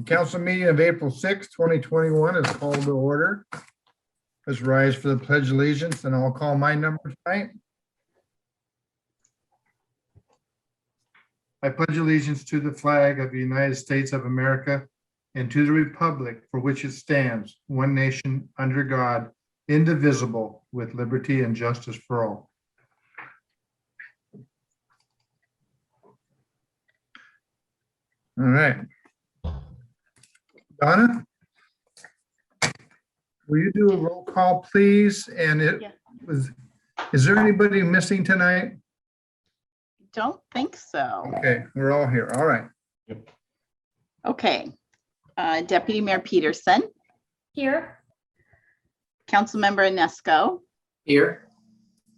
The council meeting of April 6, 2021 is called to order. Let's rise for the pledge of allegiance, and I'll call my number tonight. I pledge allegiance to the flag of the United States of America and to the republic for which it stands, one nation, under God, indivisible, with liberty and justice for all. All right. Donna? Will you do a roll call, please? And is there anybody missing tonight? Don't think so. Okay, we're all here. All right. Okay. Deputy Mayor Peterson, Here. Councilmember Inesco, Here.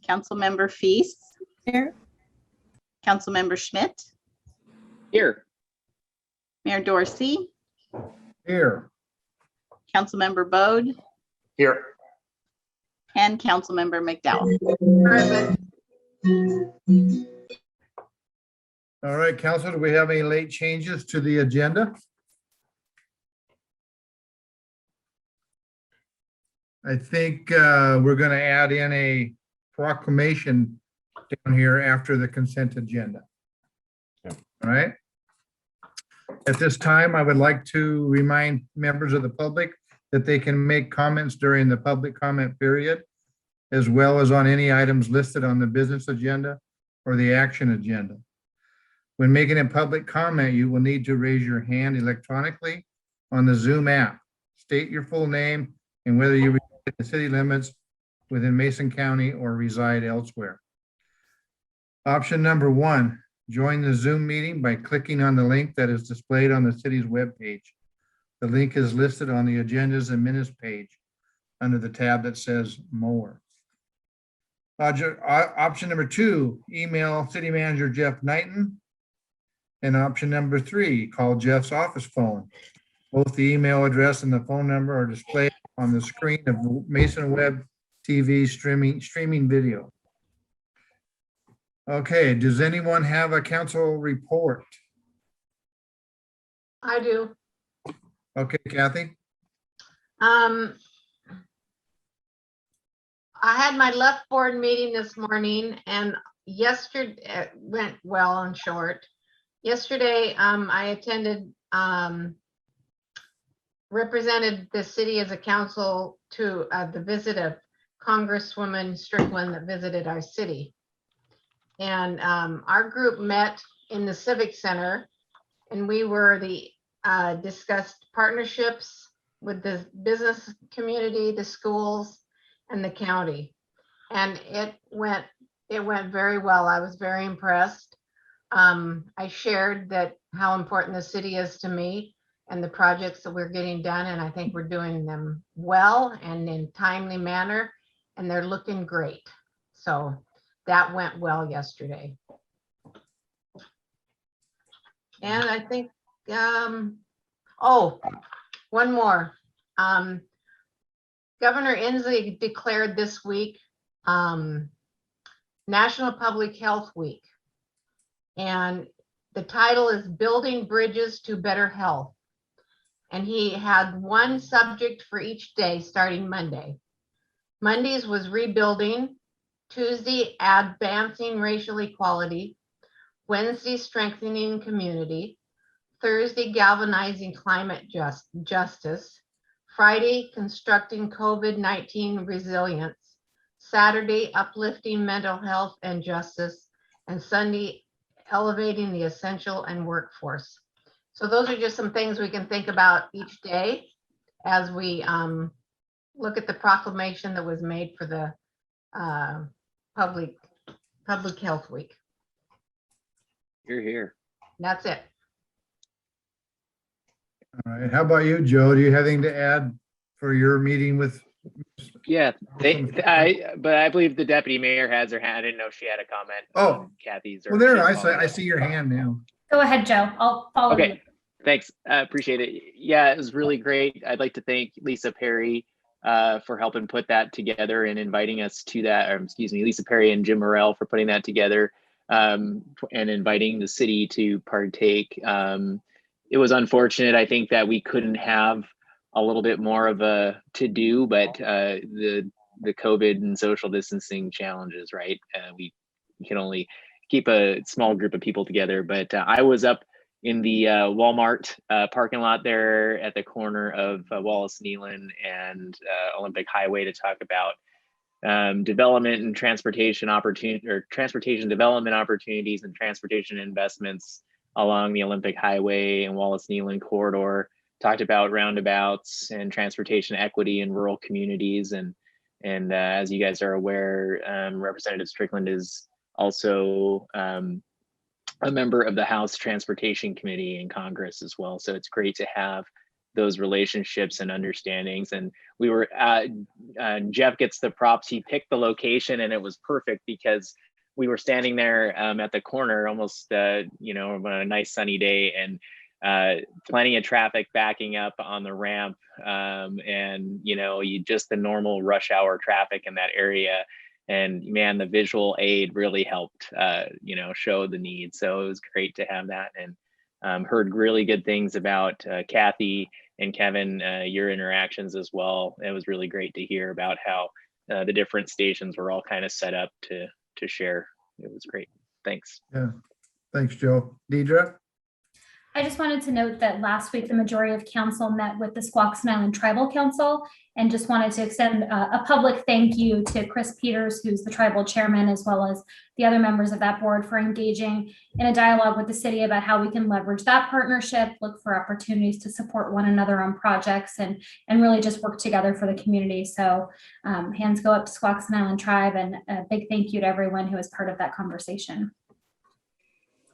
Councilmember Feast. Here. Councilmember Schmidt, Here. Mayor Dorsey, Here. Councilmember Bode, Here. and Councilmember McDowell. All right, council, do we have any late changes to the agenda? I think we're going to add in a proclamation down here after the consent agenda. Yeah. All right. At this time, I would like to remind members of the public that they can make comments during the public comment period, as well as on any items listed on the business agenda or the action agenda. When making a public comment, you will need to raise your hand electronically on the Zoom app. State your full name and whether you reside in the city limits within Mason County or reside elsewhere. Option number 1, join the Zoom meeting by clicking on the link that is displayed on the city's webpage. The link is listed on the agendas and minutes page under the tab that says More. Option number 2, email City Manager Jeff Knighton. And option number 3, call Jeff's office phone. Both the email address and the phone number are displayed on the screen of Mason Web TV streaming video. Okay, does anyone have a council report? I do. Okay, Kathy? I had my left board meeting this morning and yesterday it went well and short. Yesterday, I attended, represented the city as a council to the visit of Congresswoman Strickland that visited our city. And our group met in the Civic Center and we were discussed partnerships with the business community, the schools, and the county. And it went very well. I was very impressed. I shared that how important the city is to me and the projects that we're getting done. And I think we're doing them well and in timely manner, and they're looking great. So that went well yesterday. And I think, oh, one more. Governor Inslee declared this week National Public Health Week. And the title is Building Bridges to Better Health. And he had one subject for each day starting Monday. Mondays was rebuilding, Tuesday, advancing racial equality, Wednesday, strengthening community, Thursday, galvanizing climate justice, Friday, constructing COVID-19 resilience, Saturday, uplifting mental health and justice, and Sunday, elevating the essential and workforce. So those are just some things we can think about each day as we look at the proclamation that was made for the Public Health Week. Here. That's it. All right, how about you, Joe? Do you have anything to add for your meeting with? Yeah, but I believe the deputy mayor has her hand. I didn't know she had a comment. Oh, Kathy's. well, there, I see your hand now. Go ahead, Joe. I'll follow you. Okay, thanks. I appreciate it. Yeah, it was really great. I'd like to thank Lisa Perry for helping put that together and inviting us to that, or excuse me, Lisa Perry and Jim Morrell for putting that together and inviting the city to partake. it was unfortunate. I think that we couldn't have a little bit more of a to do, but the COVID and social distancing challenges, right? We can only keep a small group of people together. But I was up in the Walmart parking lot there at the corner of Wallace Nealon and Olympic Highway to talk about development and transportation opportunity, or transportation development opportunities and transportation investments along the Olympic Highway and Wallace Nealon corridor. Talked about roundabouts and transportation equity in rural communities. And as you guys are aware, Representative Strickland is also a member of the House Transportation Committee in Congress as well. So it's great to have those relationships and understandings. And we were, Jeff gets the props. He picked the location and it was perfect because we were standing there at the corner almost, you know, on a nice sunny day, and plenty of traffic backing up on the ramp. And, you know, just the normal rush hour traffic in that area. And man, the visual aid really helped, you know, show the need. So it was great to have that, and heard really good things about Kathy and Kevin, your interactions as well. It was really great to hear about how the different stations were all kind of set up to share. It was great. Thanks. Yeah, thanks, Joe. Deidre? I just wanted to note that last week, the majority of council met with the Squaxin Island Tribal Council, and just wanted to extend a public thank you to Chris Peters, who's the tribal chairman, as well as the other members of that board, for engaging in a dialogue with the city about how we can leverage that partnership, look for opportunities to support one another on projects, and really just work together for the community. So hands go up to Squaxin Island Tribe, and a big thank you to everyone who was part of that conversation.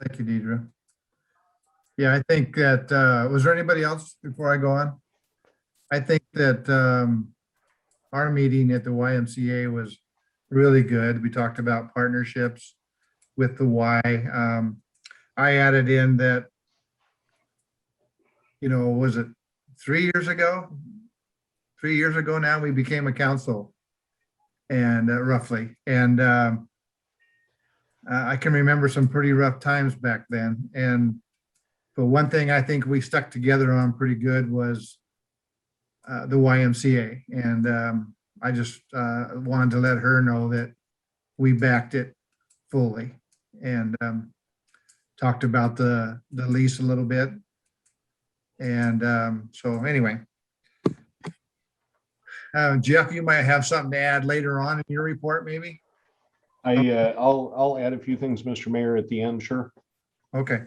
Thank you, Deidre. Yeah, I think that, was there anybody else before I go on? I think that our meeting at the YMCA was really good. We talked about partnerships with the Y. I added in that, you know, was it 3 years ago? 3 years ago now, we became a council, and roughly. And I can remember some pretty rough times back then. But one thing I think we stuck together on pretty good was the YMCA. And I just wanted to let her know that we backed it fully, and talked about the lease a little bit. And so anyway, Jeff, you might have something to add later on in your report, maybe? I'll add a few things, Mr. Mayor, at the end, sure. Okay.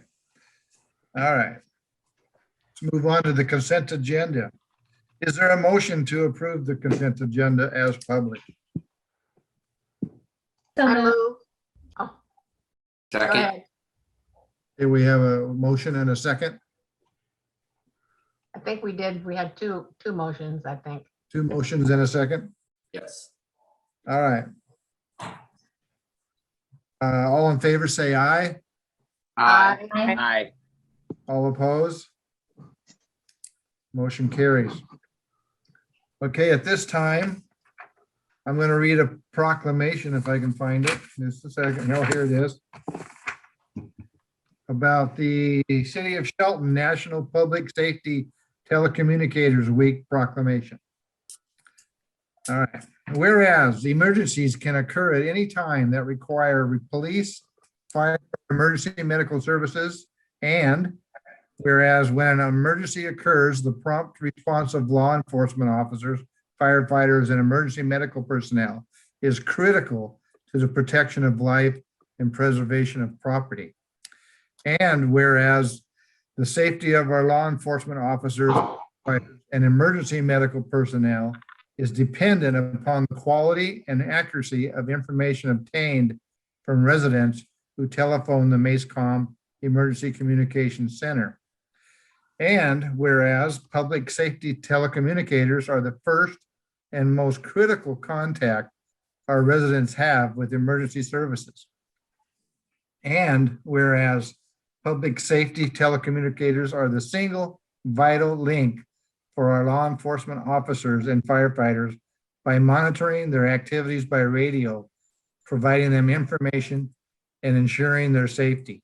All right. Let's move on to the consent agenda. Is there a motion to approve the consent agenda as published? So I moved. move. Oh, go Second. ahead. Here we have a motion and a second. I think we did. We had two motions, I think. Two motions and a second. Yes. All right. All in favor, say aye. Aye. Aye. Hi. All opposed? Motion carries. Okay, at this time, I'm going to read a proclamation if I can find it. Just a second. No, here it is. About the City of Shelton National Public Safety Telecommunicators Week proclamation. All right. Whereas emergencies can occur at any time that require police, fire, emergency medical services, and whereas when an emergency occurs, the prompt response of law enforcement officers, firefighters, and emergency medical personnel is critical to the protection of life and preservation of property. And whereas the safety of our law enforcement officers and emergency medical personnel is dependent upon the quality and accuracy of information obtained from residents who telephone the MACECOM Emergency Communications Center. And whereas public safety telecommunicators are the first and most critical contact our residents have with emergency services. And whereas public safety telecommunicators are the single vital link for our law enforcement officers and firefighters by monitoring their activities by radio, providing them information, and ensuring their safety.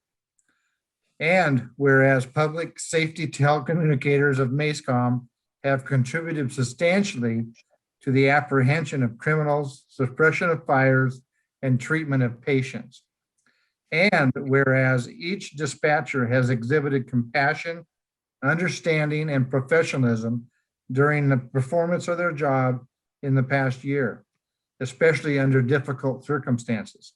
And whereas public safety telecommunicators of MACOM have contributed substantially to the apprehension of criminals, suppression of fires, and treatment of patients. And whereas each dispatcher has exhibited compassion, understanding, and professionalism during the performance of their job in the past year, especially under difficult circumstances.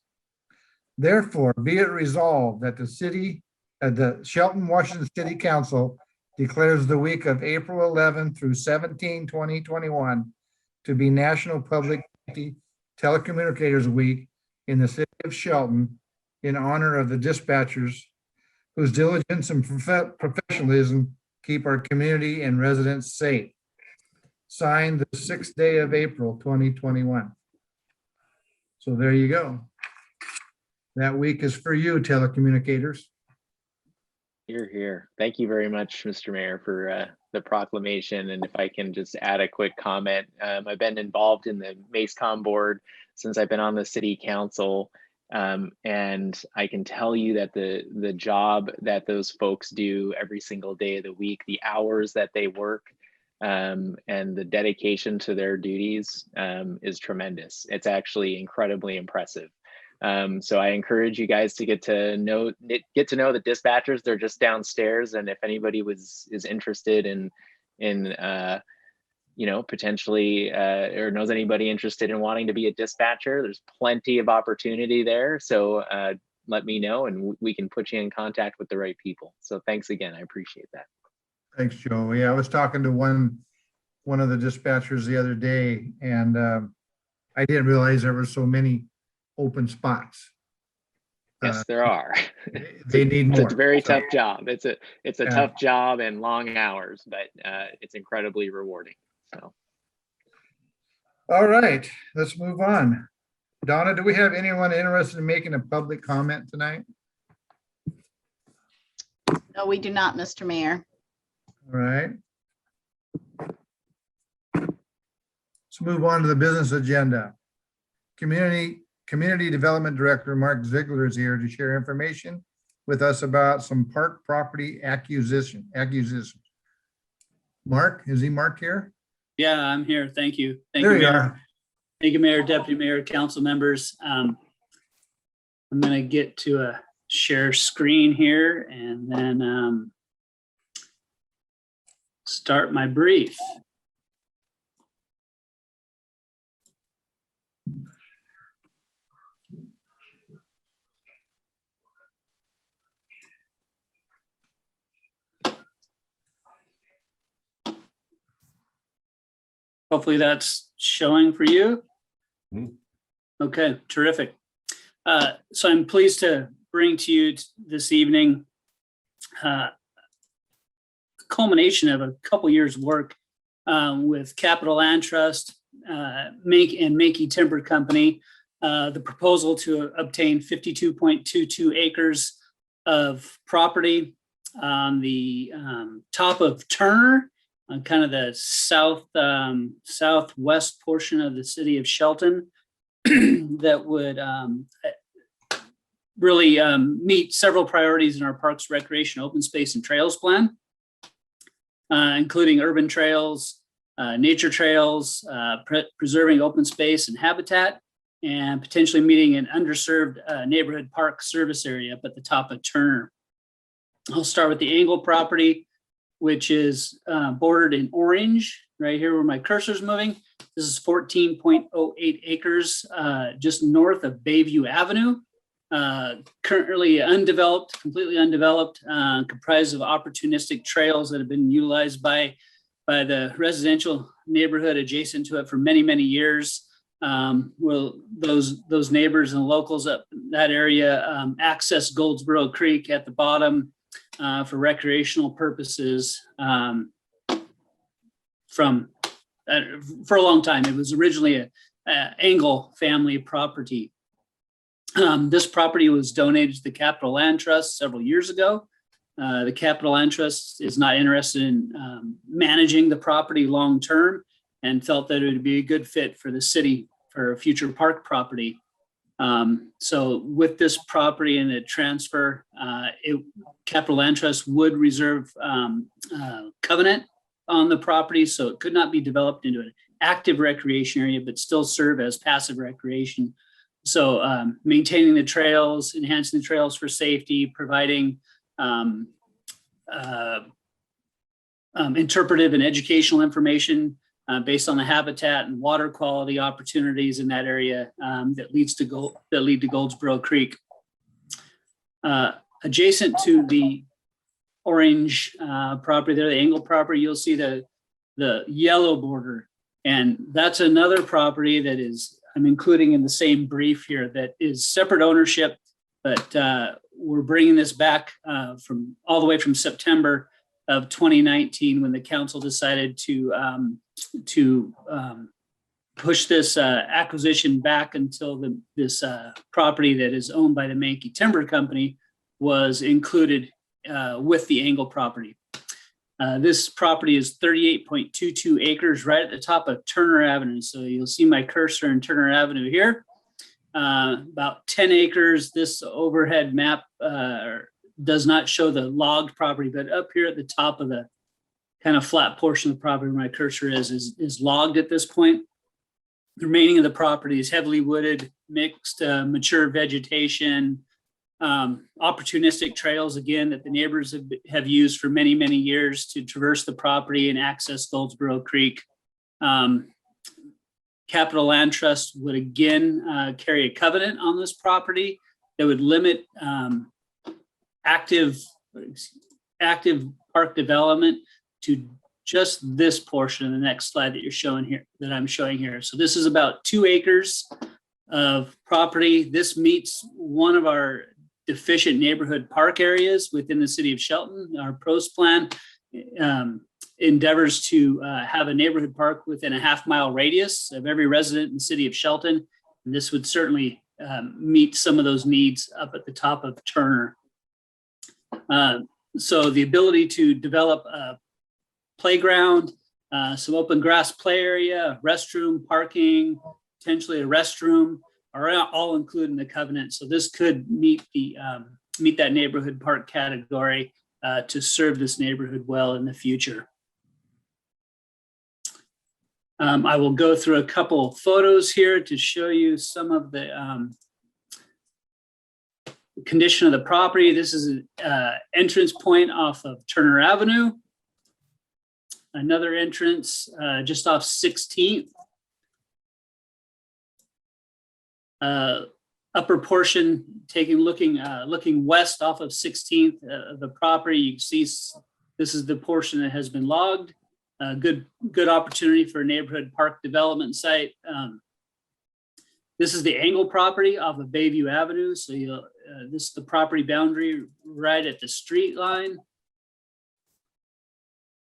Therefore, be it resolved that the Shelton, Washington City Council declares the week of April 11 through 17, 2021 to be National Public Safety Telecommunicators Week in the city of Shelton in honor of the dispatchers whose diligence and professionalism keep our community and residents safe. Signed the 6th day of April, 2021. So there you go. That week is for you, telecommunicators. Here, here. Thank you very much, Mr. Mayor, for the proclamation. And if I can just add a quick comment, I've been involved in the MACOM board since I've been on the city council. And I can tell you that the job that those folks do every single day of the week, the hours that they work, and the dedication to their duties is tremendous. It's actually incredibly impressive. So I encourage you guys to get to know the dispatchers. They're just downstairs, and if anybody is interested in potentially or knows anybody interested in wanting to be a dispatcher, there's plenty of opportunity there. So let me know, and we can put you in contact with the right people. So thanks again. I appreciate that. Thanks, Joe. Yeah, I was talking to one of the dispatchers the other day, and I didn't realize there were so many open spots. Yes, there are. They need more. It's a very tough job. It's a Yeah. tough job and long hours, but it's incredibly rewarding. So. All right, let's move on. Donna, do we have anyone interested in making a public comment tonight? No, we do not, Mr. Mayor. All right. Let's move on to the business agenda. Community Development Director Mark Ziegler is here to share information with us about some park property acquisition. Mark, is Mark here? Yeah, I'm here. Thank you. Thank There you, you Mayor. are. Thank you, Mayor, Deputy Mayor, council members. I'm going to get to a share screen here and then start my brief. Hopefully that's showing for you. Okay, terrific. So I'm pleased to bring to you this evening a culmination of a couple years' work with Capital Land Trust, Mankey Timber Company, the proposal to obtain 52.22 acres of property on the top of Turner, on kind of the southwest portion of the city of Shelton, that would really meet several priorities in our Parks, Recreation, Open Space, and Trails plan, including urban trails, nature trails, preserving open space and habitat, and potentially meeting an underserved neighborhood park service area up at the top of Turner. I'll start with the Angle property, which is bordered in orange, right here where my cursor is moving. This is 14.08 acres just north of Bayview Avenue. Currently undeveloped, completely undeveloped, comprised of opportunistic trails that have been utilized by the residential neighborhood adjacent to it for many, many years. Will those neighbors and locals up in that area access Goldsboro Creek at the bottom for recreational purposes for a long time. It was originally a Angle family property. This property was donated to the Capital Land Trust several years ago. The Capital Land Trust is not interested in managing the property long-term and felt that it would be a good fit for the city for a future park property. So with this property and the transfer, Capital Land Trust would reserve covenant on the property, so it could not be developed into an active recreation area, but still serve as passive recreation. So maintaining the trails, enhancing the trails for safety, providing interpretive and educational information based on the habitat and water quality opportunities in that area that lead to Goldsboro Creek. Adjacent to the orange property there, the Angle property, you'll see the yellow border. And that's another property that I'm including in the same brief here, that is separate ownership, but we're bringing this back from all the way from September of 2019, when the council decided to push this acquisition back until this property that is owned by the Mankey Timber Company was included with the Angle property. This property is 38.22 acres right at the top of Turner Avenue. So you'll see my cursor in Turner Avenue here. About 10 acres. This overhead map does not show the logged property, but up here at the top of the kind of flat portion of the property where my cursor is logged at this point. The remaining of the property is heavily wooded, mixed, mature vegetation, opportunistic trails, again, that the neighbors have used for many, many years to traverse the property and access Goldsboro Creek. Capital Land Trust would again carry a covenant on this property that would limit active park development to just this portion in the next slide that you're showing here, that I'm showing here. So this is about 2 acres of property. This meets one of our deficient neighborhood park areas within the city of Shelton. Our PROS plan endeavors to have a neighborhood park within a half-mile radius of every resident in the city of Shelton. And this would certainly meet some of those needs up at the top of Turner. So the ability to develop a playground, some open grass play area, restroom, parking, potentially a restroom, are all included in the covenant. So this could meet that neighborhood park category to serve this neighborhood well in the future. I will go through a couple photos here to show you some of the condition of the property. This is an entrance point off of Turner Avenue. Another entrance just off 16th. Upper portion looking west off of 16th of the property. You can see this is the portion that has been logged. Good opportunity for a neighborhood park development site. This is the Angle property off of Bayview Avenue. So this is the property boundary right at the street line.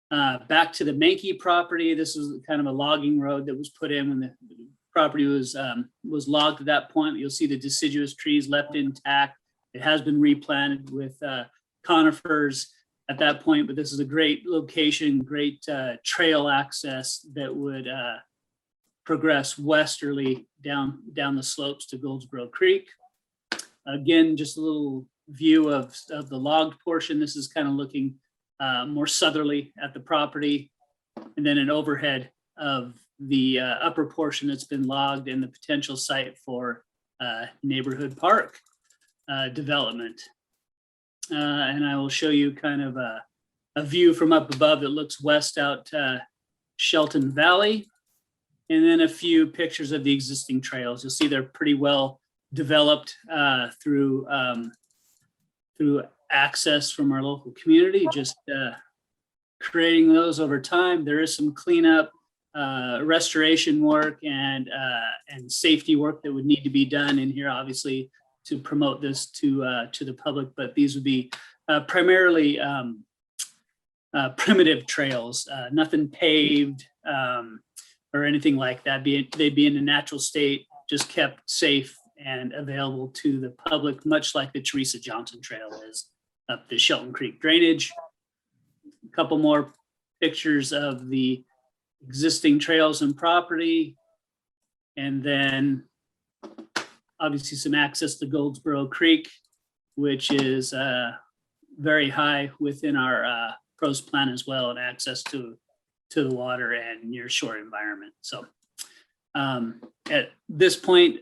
Back to the Mankey property. This was kind of a logging road that was put in when the property was logged at that point. You'll see the deciduous trees left intact. It has been replanted with conifers at that point, but this is a great location, great trail access that would progress westerly down the slopes to Goldsboro Creek. Again, just a little view of the logged portion. This is kind of looking more southerly at the property, and then an overhead of the upper portion that's been logged and the potential site for neighborhood park development. And I will show you kind of a view from up above that looks west out Shelton Valley, and then a few pictures of the existing trails. You'll see they're pretty well developed through access from our local community, just creating those over time. There is some cleanup, restoration work, and safety work that would need to be done in here, obviously, to promote this to the public. But these would be primarily primitive trails, nothing paved or anything like that. They'd be in a natural state, just kept safe and available to the public, much like the Teresa Johnson Trail is up the Shelton Creek drainage. A couple more pictures of the existing trails and property. And then obviously some access to Goldsboro Creek, which is very high within our pros plan as well, and access to the water and near shore environment. So at this point,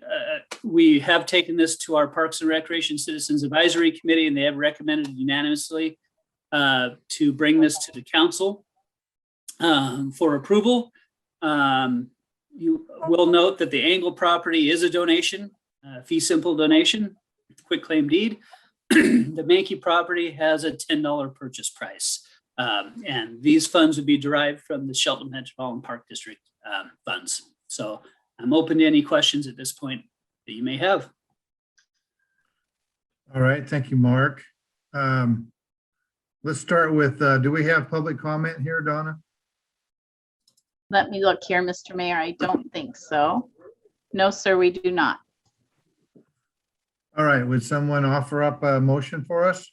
we have taken this to our Parks and Recreation Citizens Advisory Committee, and they have recommended unanimously to bring this to the council for approval. You will note that the Angle property is a donation, fee simple donation, quick claim deed. The Mankey property has a $10 purchase price. And these funds would be derived from the Shelton Metropolitan Park District funds. So I'm open to any questions at this point that you may have. All right, thank you, Mark. Let's start with, do we have public comment here, Donna? Let me look here, Mr. Mayor. I don't think so. No, sir, we do not. All right, would someone offer up a motion for us?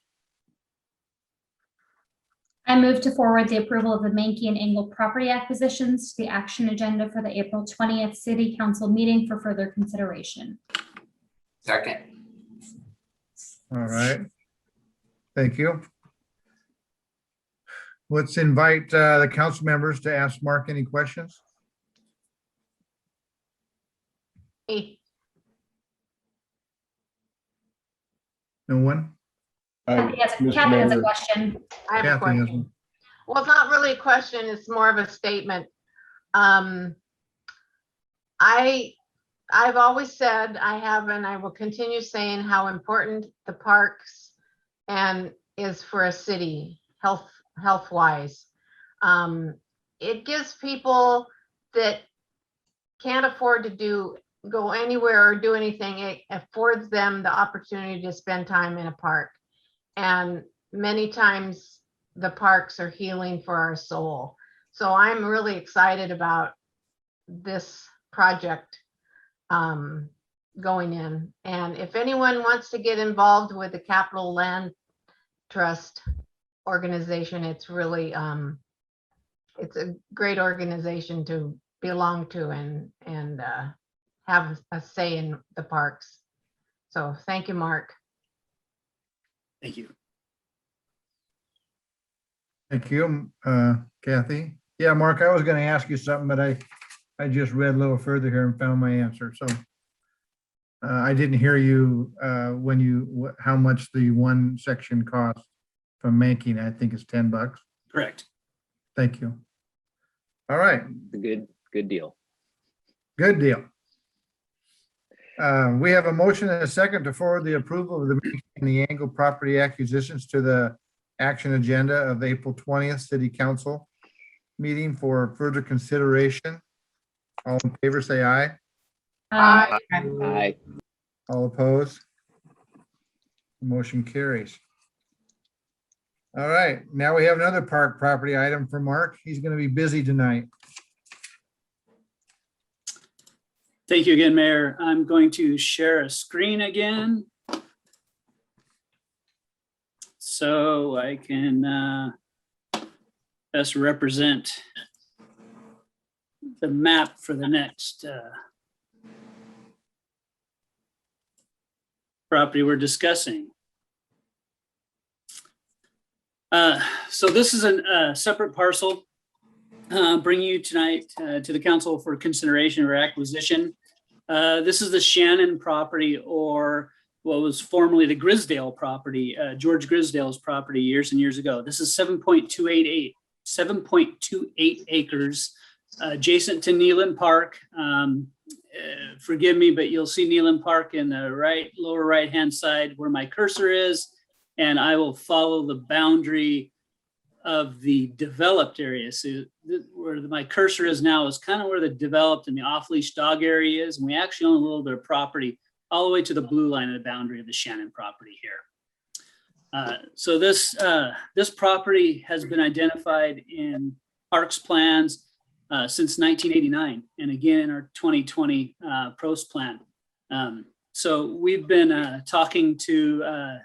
I move to forward the approval of the Mankey and Angle property acquisitions to the action agenda for the April 20th City Council meeting for further consideration. Second. All right. Thank you. Let's invite the council members to ask Mark any questions. Hey, No one? Kathy has Mr. a Mayor, question. I have a Kathy has question. one. Well, it's not really a question, it's more of a statement. I've always said, I have, and I will continue saying how important the parks and is for a city, health wise. It gives people that can't afford to go anywhere or do anything, it affords them the opportunity to spend time in a park. And many times the parks are healing for our soul. So I'm really excited about this project going in. And if anyone wants to get involved with the Capital Land Trust organization, it's really, it's a great organization to belong to and have a say in the parks. So thank you, Mark. Thank you. Thank you, Kathy. Yeah, Mark, I was going to ask you something, but I just read a little further here and found my answer. So I didn't hear you how much the one section cost from Mankey. I think it's $10. Correct. Thank you. All right, A good deal. good deal. We have a motion and a second to forward the approval of the Mankey and the Angle property acquisitions to the action agenda of April 20th City Council meeting for further consideration. All in favor, say aye. Aye. All opposed? Motion carries. All right, now we have another park property item for Mark. He's going to be busy tonight. Thank you again, Mayor. I'm going to share a screen again, so I can best represent the map for the next property we're discussing. So this is a separate parcel bringing you tonight to the council for consideration or acquisition. This is the Shannon property, or what was formerly the Grisdale property, George Grisdale's property years and years ago. This is 7.28 acres adjacent to Neelan Park. Forgive me, but you'll see Neelan Park in the lower right-hand side where my cursor is, and I will follow the boundary of the developed area. So where my cursor is now is kind of where the developed and the off-leash dog area is. And we actually own a little bit of property all the way to the blue line of the boundary of the Shannon property here. So this property has been identified in parks plans since 1989, and again in our 2020 pros plan. So we've been talking to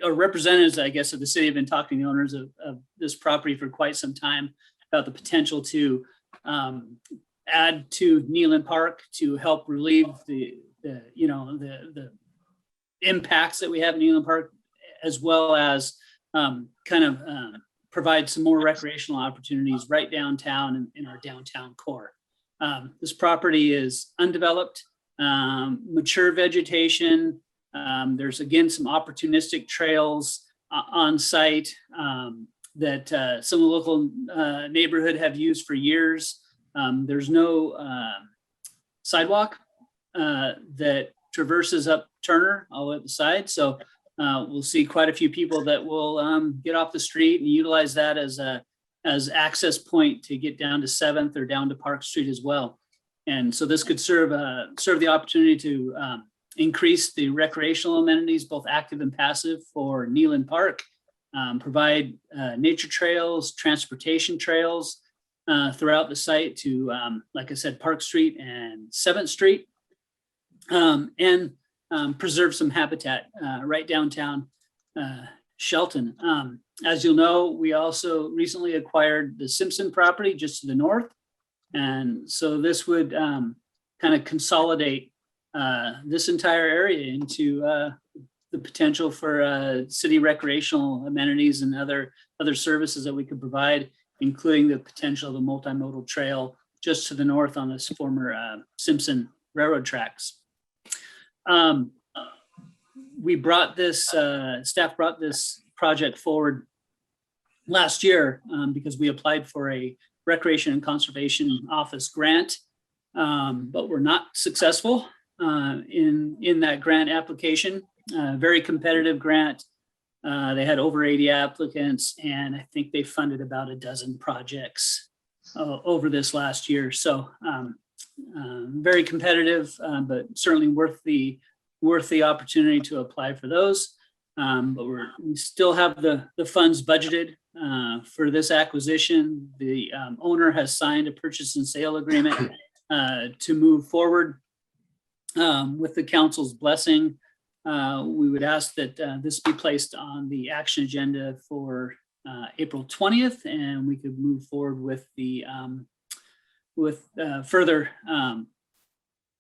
representatives, I guess, of the city have been talking to the owners of this property for quite some time about the potential to add to Neelan Park to help relieve the the impacts that we have in Neyland Park, as well as provide some more recreational opportunities right downtown in our downtown core. This property is undeveloped, mature vegetation. There's again some opportunistic trails on site that some of the local neighborhood have used for years. There's no sidewalk that traverses up Turner all the way up the side. So we'll see quite a few people that will get off the street and utilize that as access point to get down to 7th or down to Park Street as well. And so this could serve the opportunity to increase the recreational amenities, both active and passive, for Neyland Park, provide nature trails, transportation trails throughout the site to, like I said, Park Street and 7th Street, and preserve some habitat right downtown Shelton. As you'll know, we also recently acquired the Simpson property just to the north. And so this would kind of consolidate this entire area into the potential for city recreational amenities and other services that we could provide, including the potential of a multimodal trail just to the north on this former Simpson railroad tracks. We brought this, staff brought this project forward last year because we applied for a Recreation and Conservation Office grant, but we're not successful in that grant application. Very competitive grant. They had over 80 applicants, and I think they funded about a dozen projects over this last year. So very competitive, but certainly worth the opportunity to apply for those. But we still have the funds budgeted for this acquisition. The owner has signed a purchase and sale agreement to move forward with the council's blessing. We would ask that this be placed on the action agenda for April 20th, and we could move forward with the further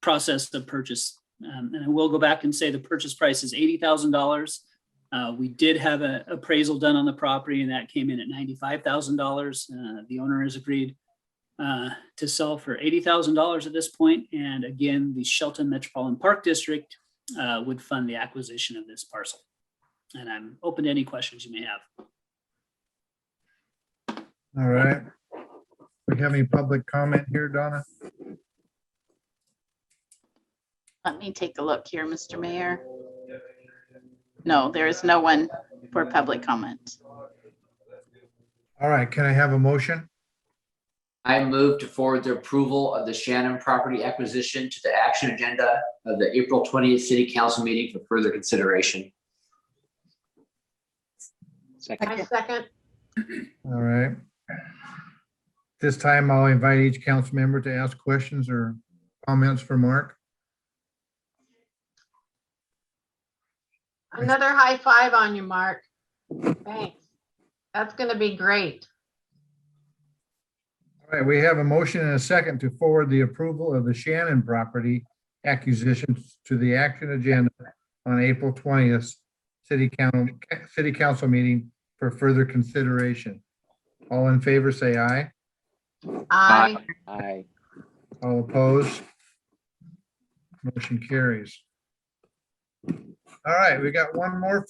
process of purchase. And I will go back and say the purchase price is $80,000. We did have an appraisal done on the property, and that came in at $95,000. The owner has agreed to sell for $80,000 at this point. And again, the Shelton Metropolitan Park District would fund the acquisition of this parcel. And I'm open to any questions you may have. All right. We have any public comment here, Donna? Let me take a look here, Mr. Mayor. No, there is no one for public comment. All right, can I have a motion? I move to forward the approval of the Shannon property acquisition to the action agenda of the April 20th City Council meeting for further consideration. I second. All right. This time I'll invite each council member to ask questions or comments for Mark. Another high five on you, Mark. Thanks. That's going to be great. All right, we have a motion and a second to forward the approval of the Shannon property acquisitions to the action agenda on April 20th City Council meeting for further consideration. All in favor, say aye. Aye. Aye. All opposed? Motion carries. All right, we got one more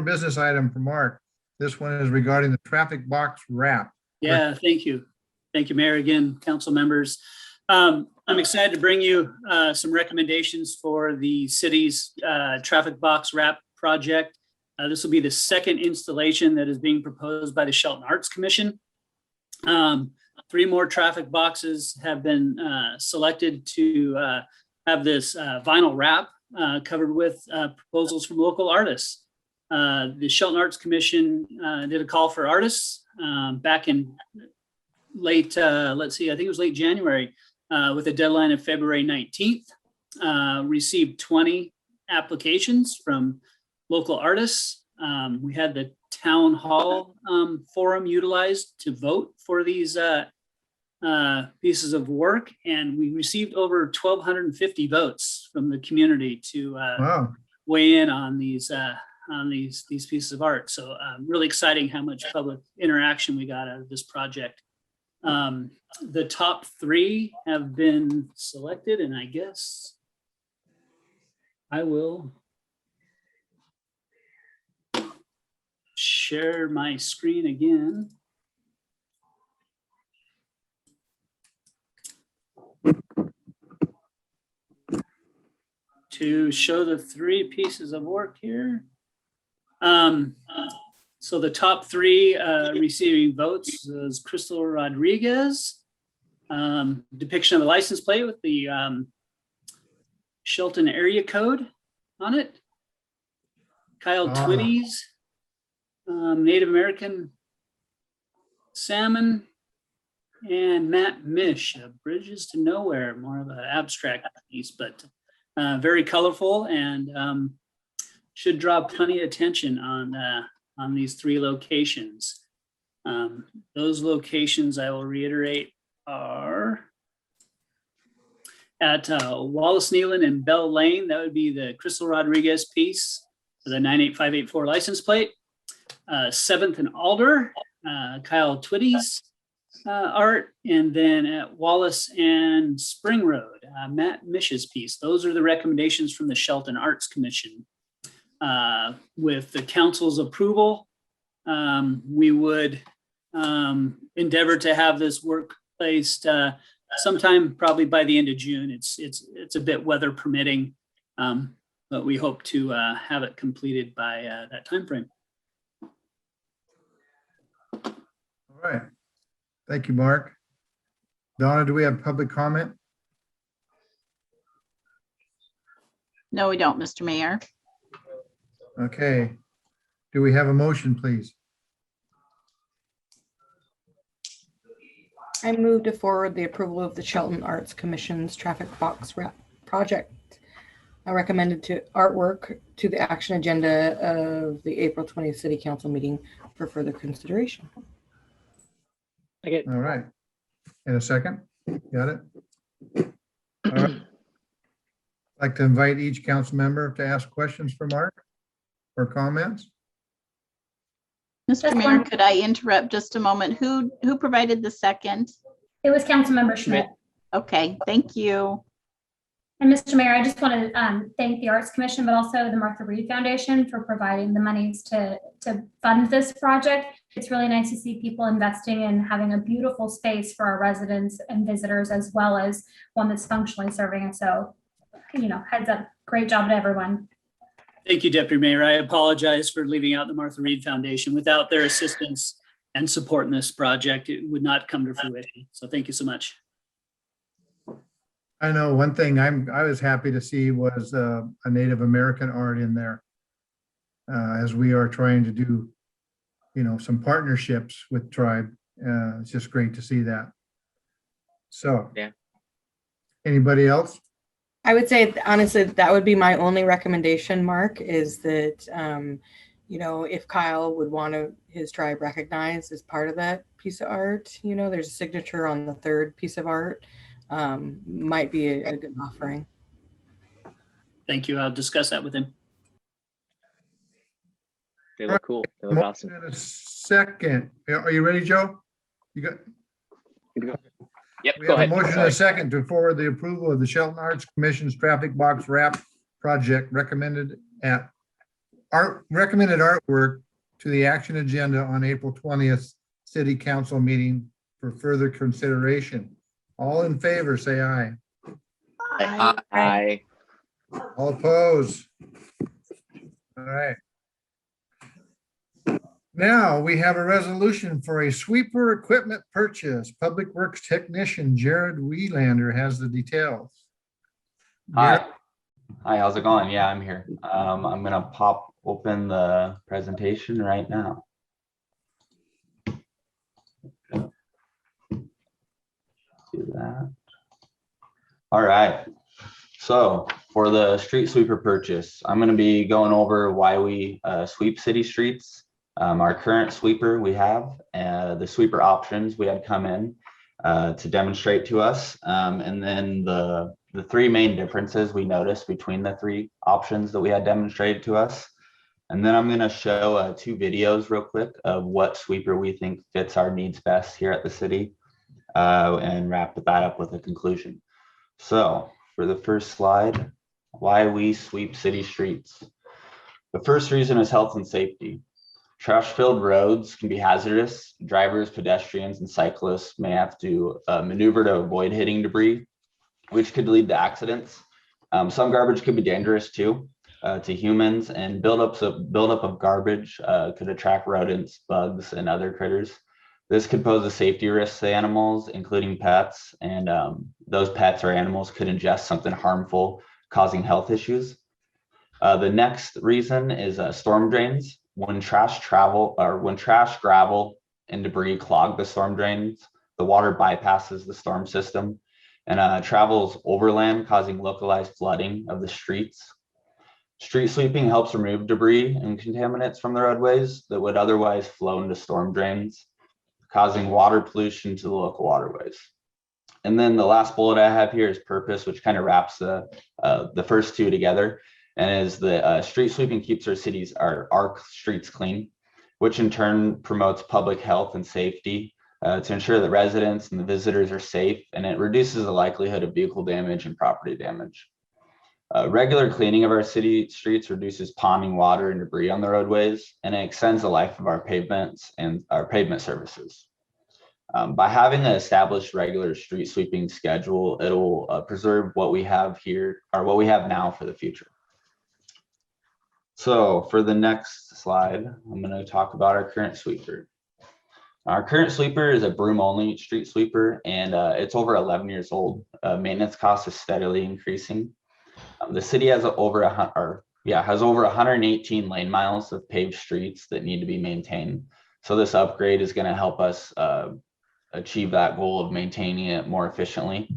business item for Mark. This one is regarding the traffic box wrap. Yeah, thank you. Thank you, Mayor, again, council members. I'm excited to bring you some recommendations for the city's traffic box wrap project. This will be the second installation that is being proposed by the Shelton Arts Commission. 3 more traffic boxes have been selected to have this vinyl wrap covered with proposals from local artists. The Shelton Arts Commission did a call for artists back in late, I think it was late January, with a deadline of February 19th. Received 20 applications from local artists. We had the town hall forum utilized to vote for these pieces of work, and we received over 1,250 votes from the community to Wow. weigh in on these pieces of art. So really exciting how much public interaction we got out of this project. The top 3 have been selected, and I guess I will share my screen again. To show the 3 pieces of work here. So the top 3 receiving votes is Crystal Rodriguez, depiction of the license plate with the Shelton area code on it. Kyle Ah. Twitty's Native American salmon, and Matt Mish, Bridges to Nowhere, more of an abstract piece, but very colorful and should draw plenty of attention on these 3 locations. Those locations, I will reiterate, are at Wallace Nealon and Bell Lane. That would be the Crystal Rodriguez piece, the 98584 license plate. 7th and Alder, Kyle Twitty's art, and then at Wallace and Spring Road, Matt Mish's piece. Those are the recommendations from the Shelton Arts Commission. With the council's approval, we would endeavor to have this work placed sometime probably by the end of June. It's a bit weather permitting, but we hope to have it completed by that timeframe. All right. Thank you, Mark. Donna, do we have public comment? No, we don't, Mr. Mayor. Okay. Do we have a motion, please? I move to forward the approval of the Shelton Arts Commission's traffic box wrap project. I recommended to artwork to the action agenda of the April 20th City Council meeting for further consideration. All right. In a second. Got it? All right. I'd like to invite each council member to ask questions for Mark or comments. Mr. Just Mayor, one- could I interrupt just a moment? Who provided the second? It was Councilmember Schmidt. Okay, thank you. And Mr. Mayor, I just want to thank the Arts Commission, but also the Martha Reed Foundation for providing the monies to fund this project. It's really nice to see people investing in having a beautiful space for our residents and visitors, as well as one that's functionally serving us. So, heads up, great job to everyone. Thank you, Deputy Mayor. I apologize for leaving out the Martha Reed Foundation. Without their assistance and support in this project, it would not come to fruition. So thank you so much. I know one thing I was happy to see was a Native American art in there. As we are trying to do, some partnerships with tribe. It's just great to see that. So. Yeah. Anybody else? I would say, honestly, that would be my only recommendation, Mark, is that, if Kyle would want his tribe recognized as part of that piece of art, there's a signature on the 3rd piece of art, might be a good offering. Thank you. I'll discuss that with him. They look cool. They look awesome. Motion and a second. Are you ready, Joe? You got? Yep, We go have a ahead. motion and a second to forward the approval of the Shelton Arts Commission's traffic box wrap project recommended artwork to the action agenda on April 20th City Council meeting for further consideration. All in favor, say aye. Aye. All opposed? All right. Now we have a resolution for a sweeper equipment purchase. Public Works Technician Jared Wieslander has the details. Hi. Hi, how's it going? Yeah, I'm here. I'm gonna pop open the presentation right now. Do that. All right. So for the street sweeper purchase, I'm gonna be going over why we sweep city streets. Our current sweeper we have, the sweeper options we had come in. to demonstrate to us. And then the three main differences we noticed between the three options that we had demonstrated to us. And then I'm going to show 2 videos real quick of what sweeper we think fits our needs best here at the city, and wrap that up with a conclusion. So for the first slide, why we sweep city streets. The first reason is health and safety. Trash-filled roads can be hazardous. Drivers, pedestrians, and cyclists may have to maneuver to avoid hitting debris, which could lead to accidents. Some garbage could be dangerous too to humans, and buildup of garbage could attract rodents, bugs, and other critters. This could pose a safety risk to animals, including pets, and those pets or animals could ingest something harmful, causing health issues. The next reason is storm drains. When trash, gravel, and debris clog the storm drains, the water bypasses the storm system and travels overland, causing localized flooding of the streets. Street sweeping helps remove debris and contaminants from the roadways that would otherwise flow into storm drains, causing water pollution to the local waterways. And then the last bullet I have here is purpose, which kind of wraps the first 2 together, and is the street sweeping keeps our streets clean, which in turn promotes public health and safety to ensure that residents and the visitors are safe, and it reduces the likelihood of vehicle damage and property damage. Regular cleaning of our city streets reduces ponding water and debris on the roadways, and it extends the life of our pavements and our pavement surfaces. By having an established regular street sweeping schedule, it will preserve what we have here, or what we have now, for the future. So for the next slide, I'm going to talk about our current sweeper. Our current sweeper is a broom-only street sweeper, and it's over 11 years old. Maintenance cost is steadily increasing. The city has over 118 lane miles of paved streets that need to be maintained. So this upgrade is going to help us achieve that goal of maintaining it more efficiently.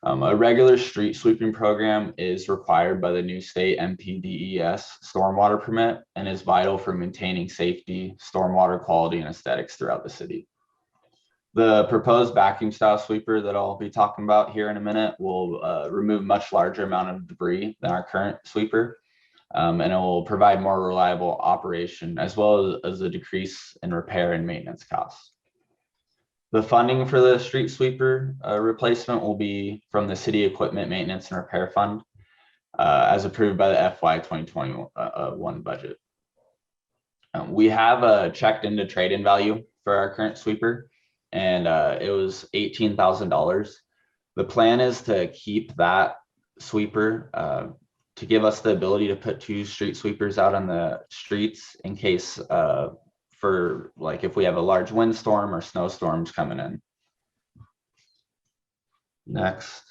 A regular street sweeping program is required by the new state MPDES stormwater permit and is vital for maintaining safety, stormwater quality, and aesthetics throughout the city. The proposed vacuum style sweeper that I'll be talking about here in a minute will remove much larger amount of debris than our current sweeper, and it will provide more reliable operation as well as a decrease in repair and maintenance costs. The funding for the street sweeper replacement will be from the City Equipment Maintenance and Repair Fund, as approved by the FY 2021 budget. We have checked into trade-in value for our current sweeper, and it was $18,000. The plan is to keep that sweeper to give us the ability to put 2 street sweepers out on the streets in case for like if we have a large windstorm or snowstorms coming in. Next.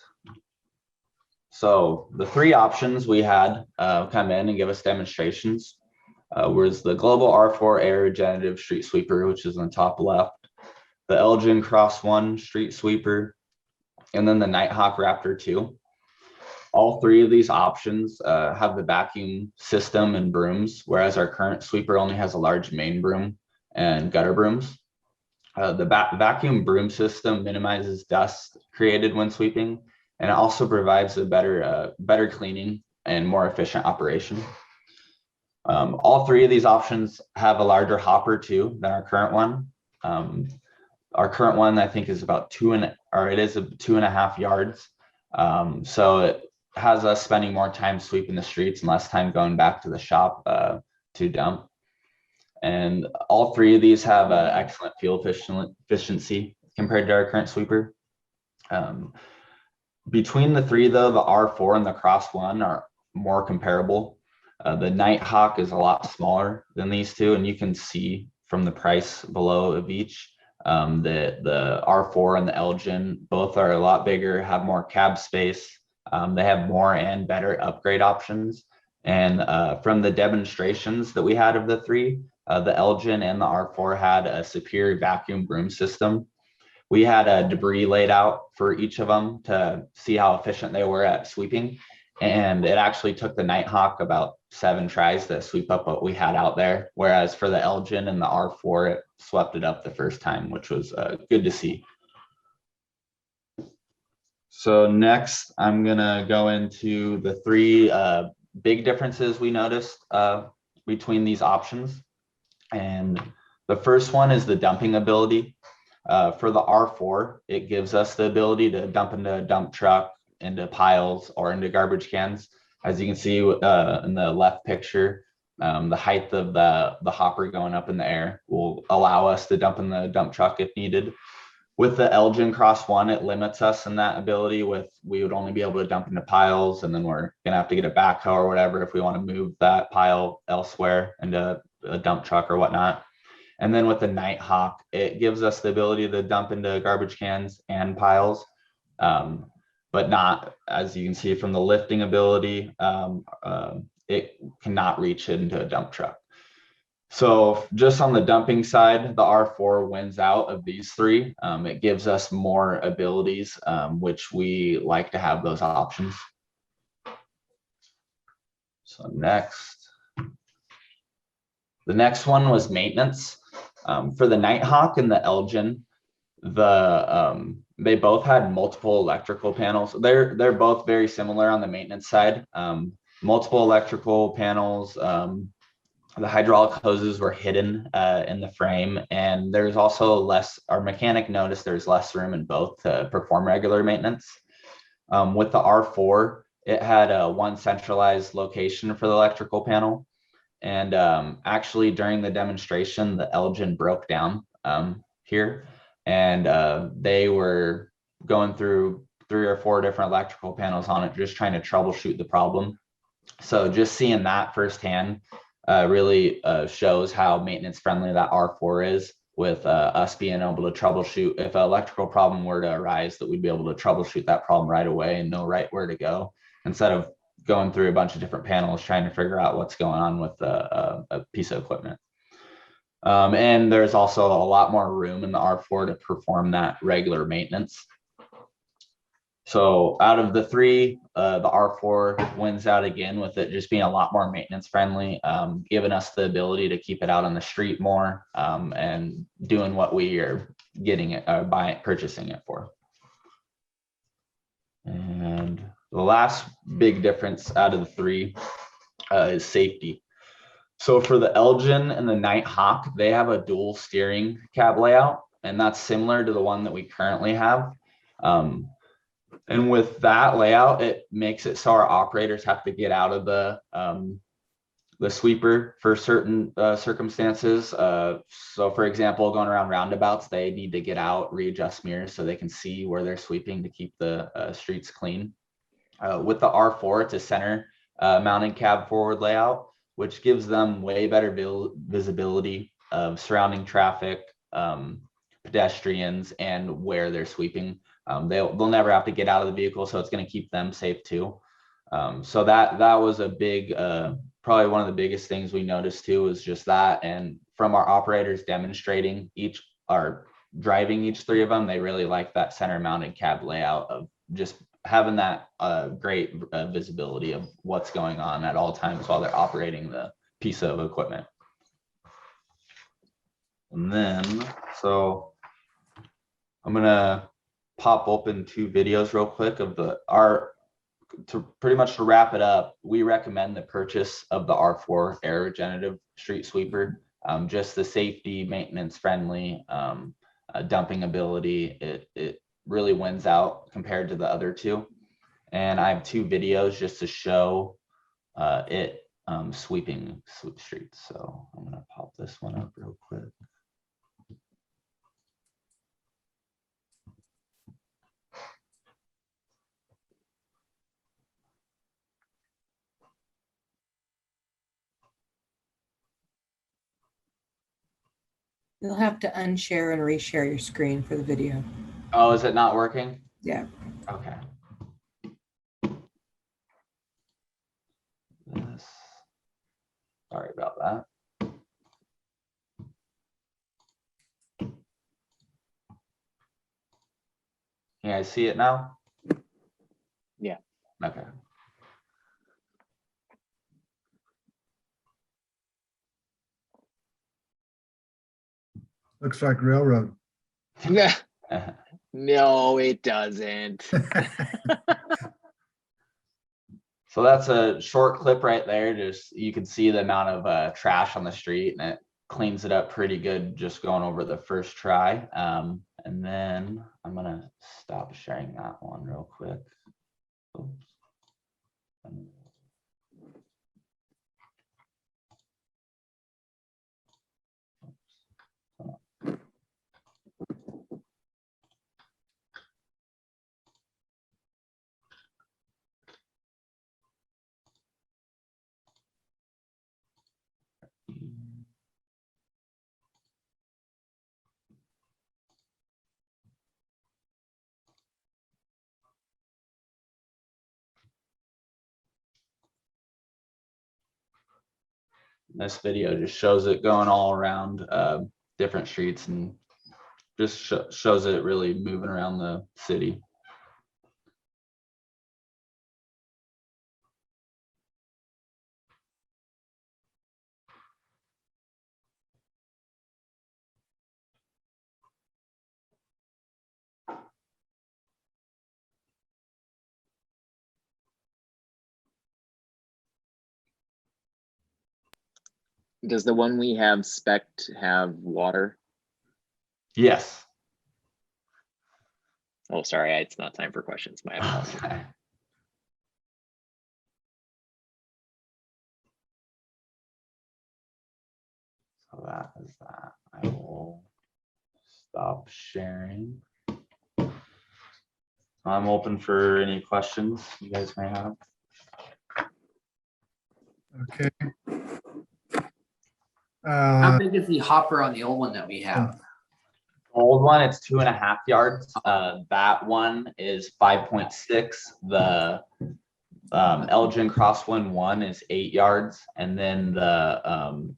So the 3 options we had come in and give us demonstrations was the Global R4 Air Regenerative Street Sweeper, which is on the top left, the Elgin Cross 1 Street Sweeper, and then the Nighthawk Raptor 2. All 3 of these options have the vacuum system and brooms, whereas our current sweeper only has a large main broom and gutter brooms. The vacuum broom system minimizes dust created when sweeping, and it also provides a better cleaning and more efficient operation. All 3 of these options have a larger hopper too than our current one. Our current one, I think, is about 2.5 yards. So it has us spending more time sweeping the streets and less time going back to the shop to dump. And all 3 of these have excellent fuel efficiency compared to our current sweeper. Between the 3, though, the R4 and the Cross 1 are more comparable. The Nighthawk is a lot smaller than these 2, and you can see from the price below of each. The R4 and the Elgin both are a lot bigger, have more cab space. They have more and better upgrade options. And from the demonstrations that we had of the 3, the Elgin and the R4 had a superior vacuum broom system. We had a debris laid out for each of them to see how efficient they were at sweeping. And it actually took the Nighthawk about 7 tries to sweep up what we had out there. Whereas for the Elgin and the R4, it swept it up the first time, which was good to see. So next, I'm gonna go into the three big differences we noticed between these options. And the first one is the dumping ability. For the R4, it gives us the ability to dump into a dump truck, into piles, or into garbage cans. As you can see in the left picture, the height of the hopper going up in the air will allow us to dump in the dump truck if needed. With the Elgin Cross One, it limits us in that ability. We would only be able to dump into piles, and then we're gonna have to get a backhoe or whatever if we want to move that pile elsewhere into a dump truck or whatnot. And then with the Nighthawk, it gives us the ability to dump into garbage cans and piles, but not, as you can see from the lifting ability, it cannot reach into a dump truck. So just on the dumping side, the R4 wins out of these three. It gives us more abilities, which we like to have those options. So next, the next one was maintenance. For the Nighthawk and the Elgin, they both had multiple electrical panels. They're both very similar on the maintenance side. Multiple electrical panels. The hydraulic hoses were hidden in the frame, and there's also less, our mechanic noticed there's less room in both to perform regular maintenance. With the R4, it had one centralized location for the electrical panel. And actually during the demonstration, the Elgin broke down here, and they were going through 3 or 4 different electrical panels on it, just trying to troubleshoot the problem. So just seeing that firsthand really shows how maintenance friendly that R4 is, with us being able to troubleshoot. If an electrical problem were to arise, that we'd be able to troubleshoot that problem right away and know right where to go, instead of going through a bunch of different panels trying to figure out what's going on with a piece of equipment. And there's also a lot more room in the R4 to perform that regular maintenance. So out of the three, the R4 wins out again, with it just being a lot more maintenance friendly, giving us the ability to keep it out on the street more, and doing what we are getting it, purchasing it for. And the last big difference out of the three is safety. So for the Elgin and the Nighthawk, they have a dual steering cab layout, and that's similar to the one that we currently have. And with that layout, it makes it so our operators have to get out of the sweeper for certain circumstances. So for example, going around roundabouts, they need to get out, readjust mirrors so they can see where they're sweeping to keep the streets clean. With the R4, it's a center mounted cab forward layout, which gives them way better visibility of surrounding traffic, pedestrians, and where they're sweeping. They'll never have to get out of the vehicle, so it's going to keep them safe too. So that was a big, probably one of the biggest things we noticed too, is just that. And from our operators demonstrating driving each three of them, they really like that center mounted cab layout of just having that great visibility of what's going on at all times while they're operating the piece of equipment. And then, so I'm gonna pop open 2 videos real quick of to pretty much to wrap it up. We recommend the purchase of the R4 air regenerative street sweeper. Just the safety, maintenance friendly, dumping ability, it really wins out compared to the other two. And I have 2 videos just to show it sweeping streets. So I'm gonna pop this one up real quick. You'll have to unshare and reshare your screen for the video. Oh, is it not working? Yeah. Okay. Sorry about that. Can you guys see it now? Yeah. Okay. Looks like railroad. Yeah. No, it doesn't. So that's a short clip right there. Just you can see the amount of trash on the street, and it cleans it up pretty good just going over the first try. And then I'm gonna stop sharing that one real quick. Oops. This video just shows it going all around different streets and just shows it really moving around the city. Does the one we have spec'd have water? Yes. Oh, sorry, it's not time for questions. My apologies. Okay. So that is that. I will stop sharing. I'm open for any questions you guys may have. Okay. How big is the hopper on the old one that we have? Old one, it's 2.5 yards. That one is 5.6. The Elgin Crosswind 1 is 8 yards, and then the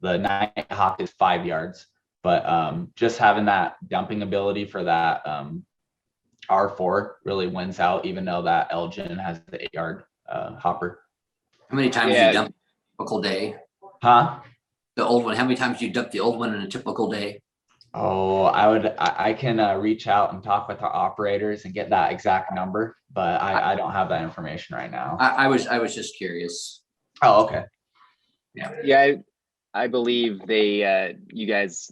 Nighthawk is 5 yards. But just having that dumping ability for that R4 really wins out, even though that Elgin has the 8-yard hopper. How many times do you dump a typical day? Huh? The old one, how many times do you dump the old one in a typical day? Oh, I can reach out and talk with our operators and get that exact number, but I don't have that information right now. I was just curious. Oh, okay. Yeah, I believe they you guys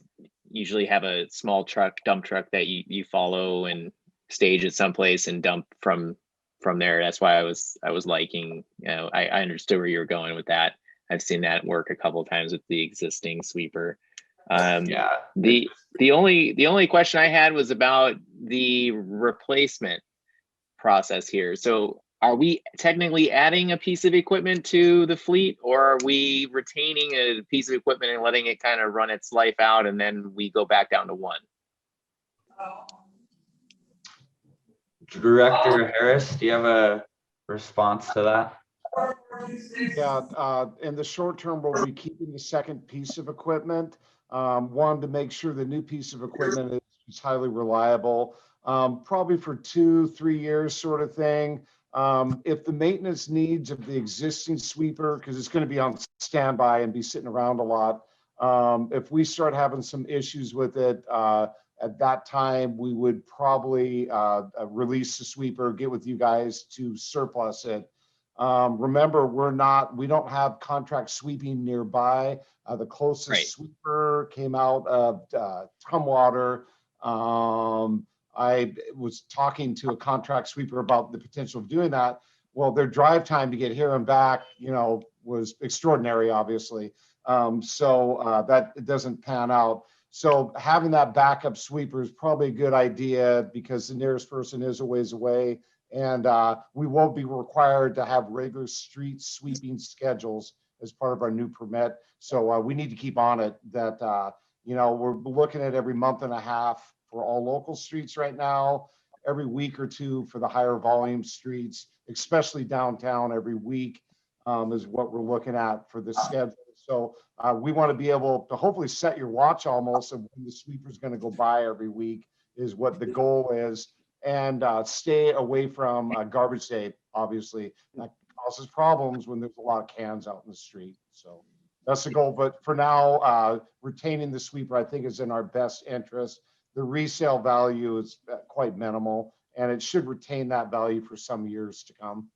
usually have a small dump truck that you follow and stage at someplace and dump from there. That's why I was liking, I understood where you were going with that. I've seen that work a couple of times with the existing sweeper. Yeah. The only question I had was about the replacement process here. So are we technically adding a piece of equipment to the fleet, or are we retaining a piece of equipment and letting it kind of run its life out and then we go back down to one? Director Harris, do you have a response to that? Yeah, in the short term, we'll be keeping the second piece of equipment. One, to make sure the new piece of equipment is highly reliable, probably for 2-3 years sort of thing. If the maintenance needs of the existing sweeper, because it's going to be on standby and be sitting around a lot, if we start having some issues with it, at that time, we would probably release the sweeper, get with you guys to surplus it. Remember, we don't have contract sweeping nearby. The closest sweeper came out of Tumwater. I was talking to a contract sweeper about the potential of doing that. Well, their drive time to get here and back, was extraordinary, obviously. So that it doesn't pan out. So having that backup sweeper is probably a good idea because the nearest person is a ways away. And we won't be required to have regular street sweeping schedules as part of our new permit. So we need to keep on it that, we're looking at every month and a half for all local streets right now, every week or two for the higher volume streets, especially downtown every week is what we're looking at for the schedule. So we want to be able to hopefully set your watch almost of when the sweeper is going to go by every week is what the goal is. And stay away from garbage day, obviously. That causes problems when there's a lot of cans out in the street. So that's the goal. But for now, retaining the sweeper, I think, is in our best interest. The resale value is quite minimal, and it should retain that value for some years to come.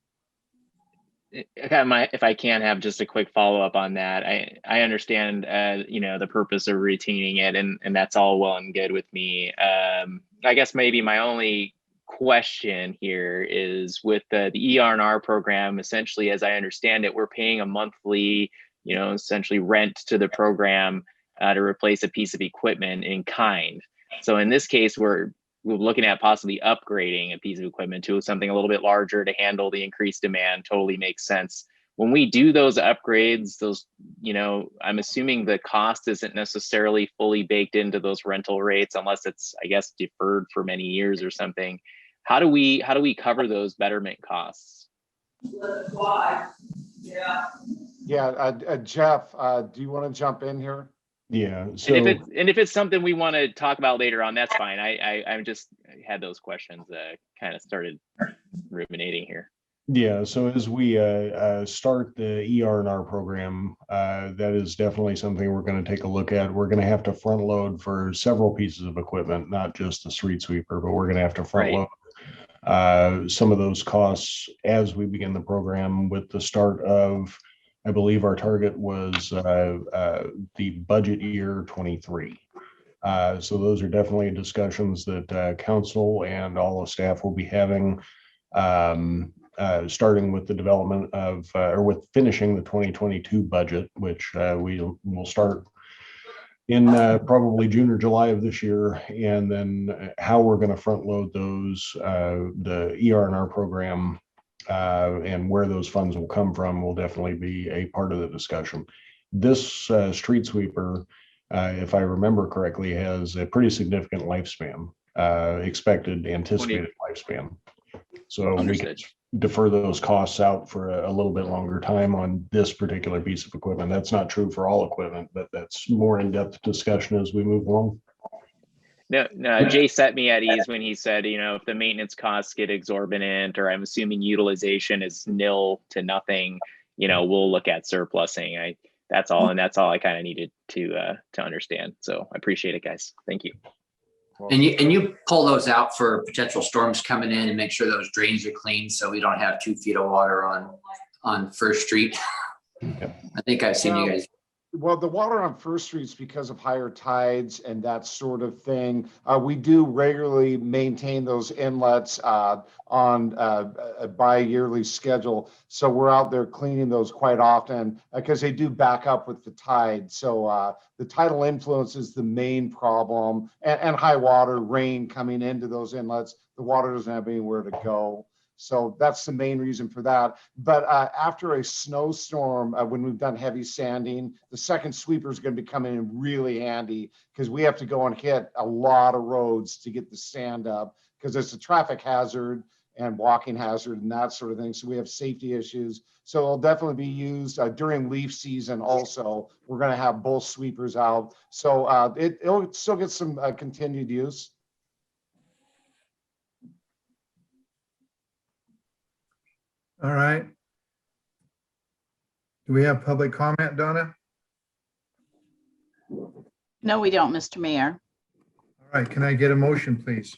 If I can have just a quick follow-up on that, I understand, the purpose of retaining it, and that's all well and good with me. I guess maybe my only question here is with the ER&R program, essentially, as I understand it, we're paying a monthly, essentially rent to the program to replace a piece of equipment in kind. So in this case, we're looking at possibly upgrading a piece of equipment to something a little bit larger to handle the increased demand. Totally makes sense. When we do those upgrades, I'm assuming the cost isn't necessarily fully baked into those rental rates unless it's, I guess, deferred for many years or something. How do we cover those betterment costs? Yeah, Jeff, do you want to jump in here? Yeah. So And if it's something we want to talk about later on, that's fine. I just had those questions kind of started ruminating here. yeah. So as we start the ER&R program, that is definitely something we're going to take a look at. We're going to have to front load for several pieces of equipment, not just the street sweeper, but we're going to have to front load some of those costs as we begin the program with the start of, I believe our target was the budget year 23. So those are definitely discussions that council and all the staff will be having, starting with the development of, or with finishing the 2022 budget, which we will start in probably June or July of this year. And then how we're going to front load those, the ER&R program, and where those funds will come from will definitely be a part of the discussion. This street sweeper, if I remember correctly, has a pretty significant lifespan, expected anticipated lifespan. So we can defer those costs out for a little bit longer time on this particular piece of equipment. That's not true for all equipment, but that's more in-depth discussion as we move along. No, Jay set me at ease when he said, if the maintenance costs get exorbitant, or I'm assuming utilization is nil to nothing, we'll look at surplusing. That's all, and that's all I kind of needed to understand. So I appreciate it, guys. Thank you. And you pull those out for potential storms coming in and make sure those drains are clean, so we don't have 2 feet of water on First Street. I think I've seen you guys. Well, the water on First Street is because of higher tides and that sort of thing. We do regularly maintain those inlets on a bi-yearly schedule. So we're out there cleaning those quite often because they do back up with the tide. So the tidal influence is the main problem, and high water, rain coming into those inlets. The water doesn't have anywhere to go. So that's the main reason for that. But after a snowstorm, when we've done heavy sanding, the second sweeper is going to be coming in really handy because we have to go and hit a lot of roads to get the sand up because it's a traffic hazard and walking hazard and that sort of thing. So we have safety issues. So it'll definitely be used during leaf season also. We're going to have both sweepers out. So it'll still get some continued use. All right. Do we have public comment, Donna? No, we don't, Mr. Mayor. All right, can I get a motion, please?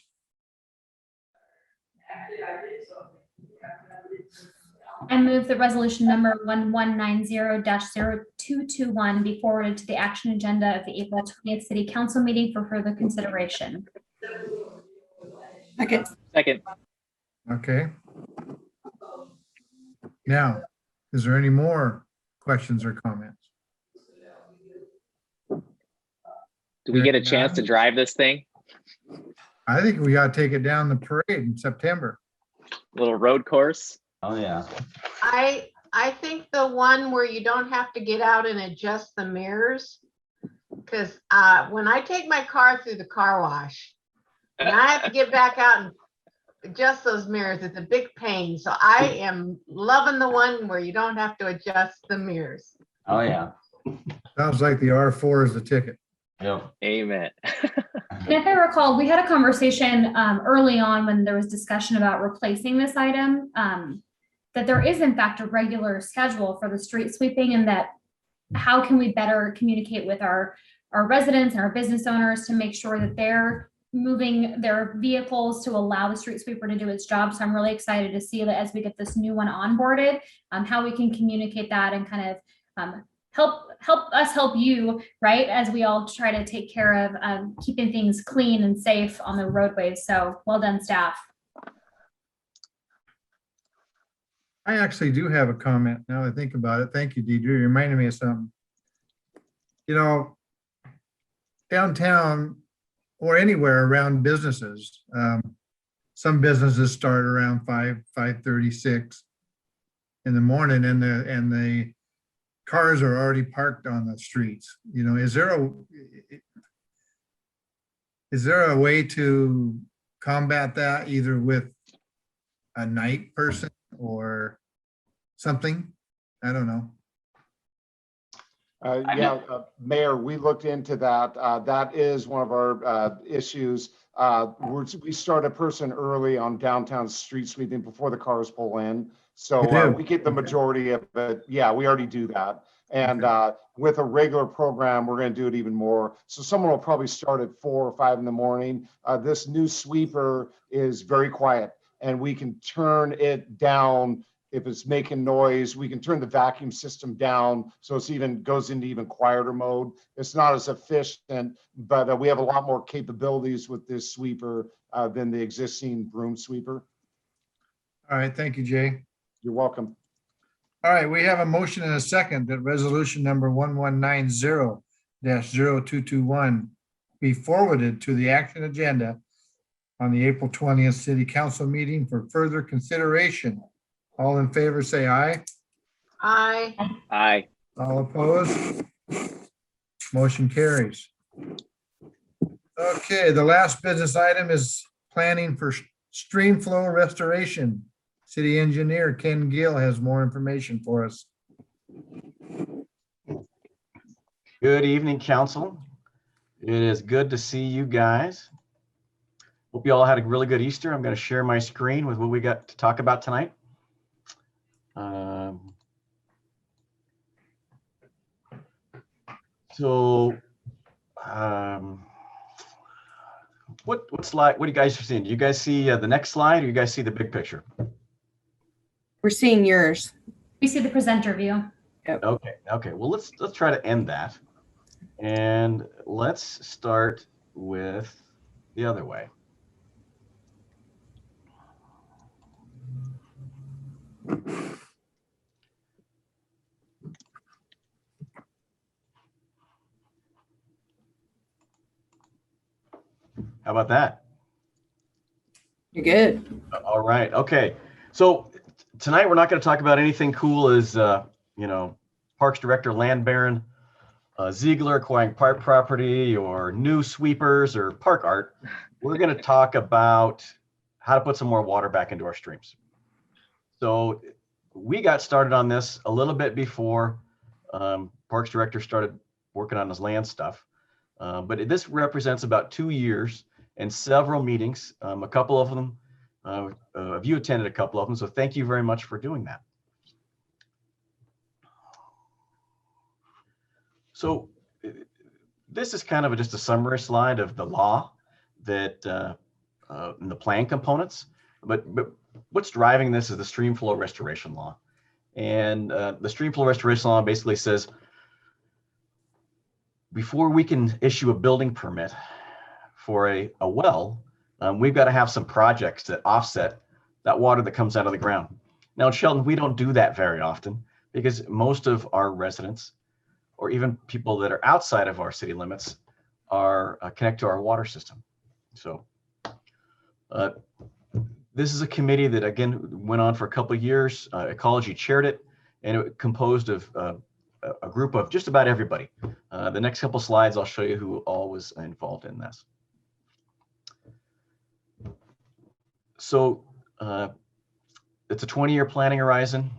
I move that resolution number 1190-0221 be forwarded to the action agenda of the April 20th City Council meeting for further consideration. Second. Okay. Now, is there any more questions or comments? Do we get a chance to drive this thing? I think we got to take it down the parade in September. Little road course. Oh, yeah. I think the one where you don't have to get out and adjust the mirrors, because when I take my car through the car wash, and I have to get back out and adjust those mirrors, it's a big pain. So I am loving the one where you don't have to adjust the mirrors. Oh, yeah. Sounds like the R4 is the ticket. Yep. Amen. And if I recall, we had a conversation early on when there was discussion about replacing this item, that there is in fact a regular schedule for the street sweeping, and that how can we better communicate with our residents and our business owners to make sure that they're moving their vehicles to allow the street sweeper to do its job. So I'm really excited to see that as we get this new one onboarded, how we can communicate that and kind of help us help you, right? As we all try to take care of keeping things clean and safe on the roadways. So well done, staff. I actually do have a comment now that I think about it. Thank you, Deidre. You reminded me of something. You know, downtown or anywhere around businesses, some businesses start around 5:36 in the morning, and the cars are already parked on the streets. You know, is there a way to combat that, either with a night person or something? I don't know. Mayor, we looked into that. That is one of our issues. We start a person early on downtown street sweeping before the cars pull in. So we get the majority of it. Yeah, we already do that. And with a regular program, we're going to do it even more. So someone will probably start at 4 or 5 in the morning. This new sweeper is very quiet, and we can turn it down. If it's making noise, we can turn the vacuum system down so it's goes into even quieter mode. It's not as efficient, but we have a lot more capabilities with this sweeper than the existing broom sweeper. All right, thank you, Jay. You're welcome. All right, we have a motion and a second that resolution number 1190-0221 be forwarded to the action agenda on the April 20th City Council meeting for further consideration. All in favor, say aye. Aye. Aye. All opposed? Motion carries. Okay, the last business item is planning for stream flow restoration. City Engineer Ken Gill has more information for us. Good evening, council. It is good to see you guys. Hope you all had a really good Easter. I'm going to share my screen with what we got to talk about tonight. What slide? What do you guys see? Do you guys see the next slide, or you guys see the big picture? We're seeing yours. We see the presenter view. Okay. Well, let's try to end that, and let's start with the other way. How about that? You're good. All right. Okay. So tonight we're not going to talk about anything cool as, Parks Director Land Baron Ziegler acquiring park property or new sweepers or park art. We're going to talk about how to put some more water back into our streams. So we got started on this a little bit before Parks Director started working on his land stuff. But this represents about 2 years and several meetings. A couple of them, you attended a couple of them. So thank you very much for doing that. So this is kind of just a summary slide of the law that and the plan components. But what's driving this is the stream flow restoration law. And the stream flow restoration law basically says, before we can issue a building permit for a well, we've got to have some projects that offset that water that comes out of the ground. Now in Shelton, we don't do that very often because most of our residents, or even people that are outside of our city limits, are connected to our water system. So this is a committee that, again, went on for a couple of years. Ecology chaired it, and it composed of a group of just about everybody. The next couple slides, I'll show you who all was involved in this. So it's a 20-year planning horizon.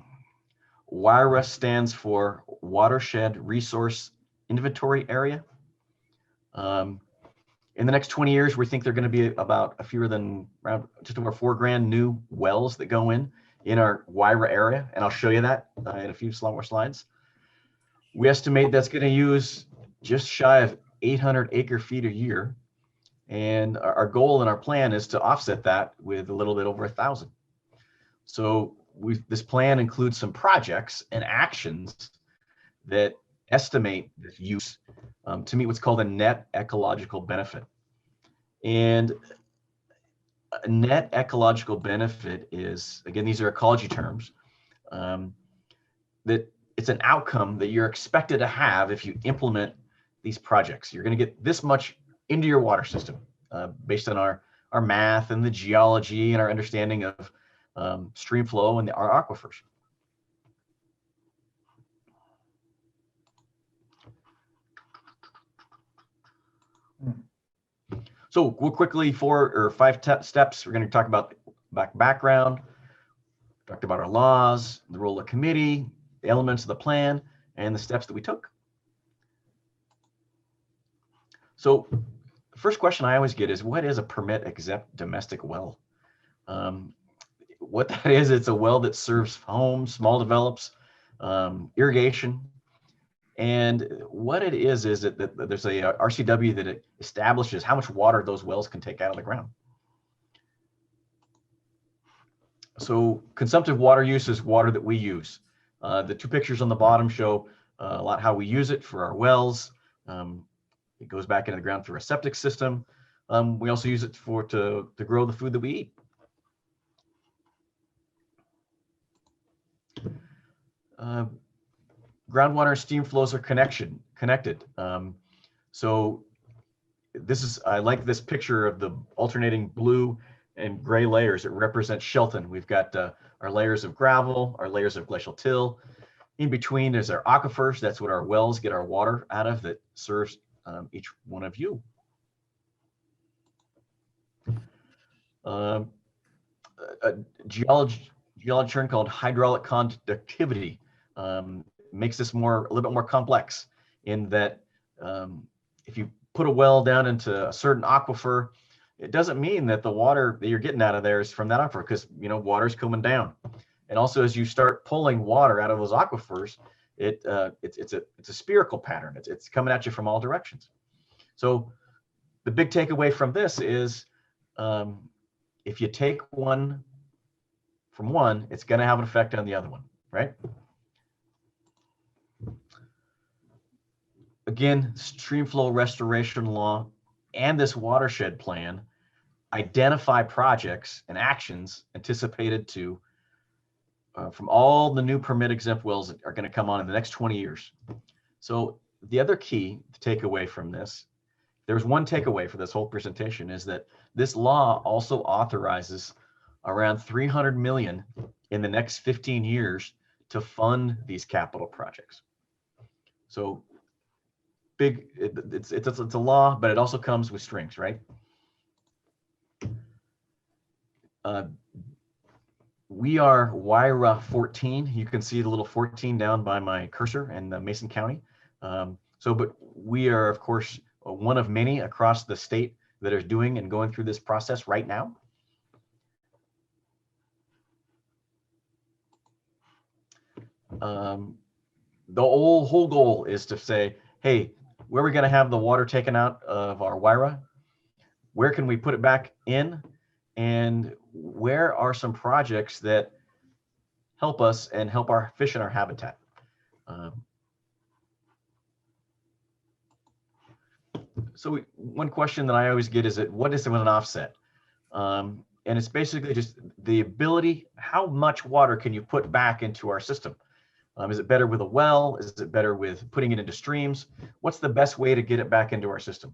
WIRA stands for Watershed Resource Inventory Area. In the next 20 years, we think there are going to be about around just over 4 grand new wells that go in our WIRA area, and I'll show you that in a few more slides. We estimate that's going to use just shy of 800 acre feet a year, And our goal and our plan is to offset that with a little bit over 1,000. So this plan includes some projects and actions that estimate this use to meet what's called a net ecological benefit. And a net ecological benefit is, again, these are ecology terms, that it's an outcome that you're expected to have if you implement these projects. You're going to get this much into your water system based on our math and the geology and our understanding of stream flow and our aquifers. So we'll quickly 4 or 5 steps. We're going to talk about background, talked about our laws, the role of the committee, the elements of the plan, and the steps that we took. So the first question I always get is, what is a permit exempt domestic well? What that is, it's a well that serves homes, small develops, irrigation. And what it is that there's a RCW that it establishes how much water those wells can take out of the ground. So consumptive water use is water that we use. The 2 pictures on the bottom show a lot how we use it for our wells. It goes back into the ground through a septic system. We also use it to grow the food that we eat. Groundwater and steam flows are connected. So I like this picture of the alternating blue and gray layers. It represents Shelton. We've got our layers of gravel, our layers of glacial till. In between there's our aquifers. That's what our wells get our water out of, that serves each one of you. A geology term called hydraulic conductivity makes this a little bit more complex, in that if you put a well down into a certain aquifer, it doesn't mean that the water that you're getting out of there is from that aquifer, because water's coming down. And also, as you start pulling water out of those aquifers, it's a spherical pattern. It's coming at you from all directions. So the big takeaway from this is, if you take one from one, it's going to have an effect on the other one, right? Again, stream flow restoration law and this watershed plan identify projects and actions anticipated to from all the new permit exempt wells that are going to come on in the next 20 years. So the other key to take away from this, there's one takeaway for this whole presentation, is that this law also authorizes around 300 million in the next 15 years to fund these capital projects. So big, it's a law, but it also comes with strings, right? We are WIRA 14. You can see the little 14 down by my cursor in Mason County. But we are, of course, one of many across the state that are doing and going through this process right now. The whole goal is to say, hey, where are we going to have the water taken out of our WIRA? Where can we put it back in? And where are some projects that help us and help our fish and our habitat? So one question that I always get is, what is an offset? And it's basically just the ability, how much water can you put back into our system? Is it better with a well? Is it better with putting it into streams? What's the best way to get it back into our system?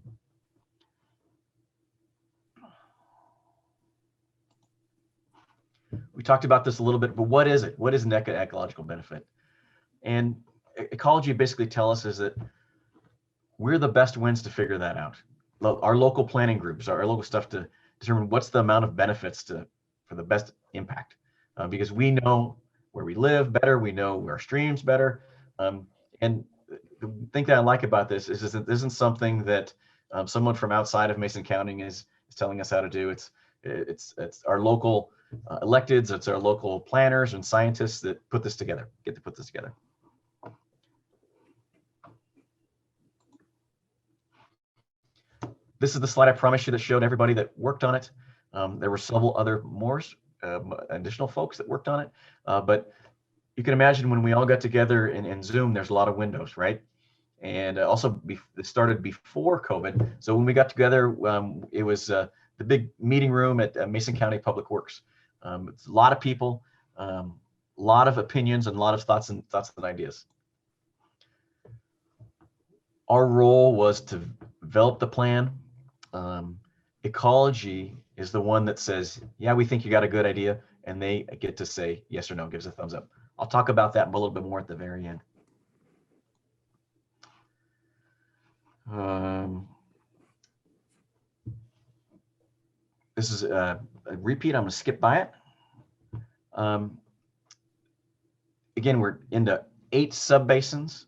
We talked about this a little bit, but what is it? What is an ecological benefit? And ecology basically tells us is that we're the best ones to figure that out. Our local planning groups, our local stuff, to determine what's the amount of benefits for the best impact. Because we know where we live better, we know our streams better. And the thing that I like about this is that this isn't something that someone from outside of Mason County is telling us how to do. It's our local electeds, it's our local planners and scientists that put this together, get to put this together. This is the slide I promised you that showed everybody that worked on it. There were several other additional folks that worked on it. But you can imagine when we all got together in Zoom, there's a lot of windows, right? And also it started before COVID. So when we got together, it was the big meeting room at Mason County Public Works. It's a lot of people, a lot of opinions, and a lot of thoughts and ideas. Our role was to develop the plan. Ecology is the one that says, yeah, we think you got a good idea, and they get to say yes or no, gives a thumbs up. I'll talk about that a little bit more at the very end. This is a repeat. I'm going to skip by it. Again, we're into 8 subbasins.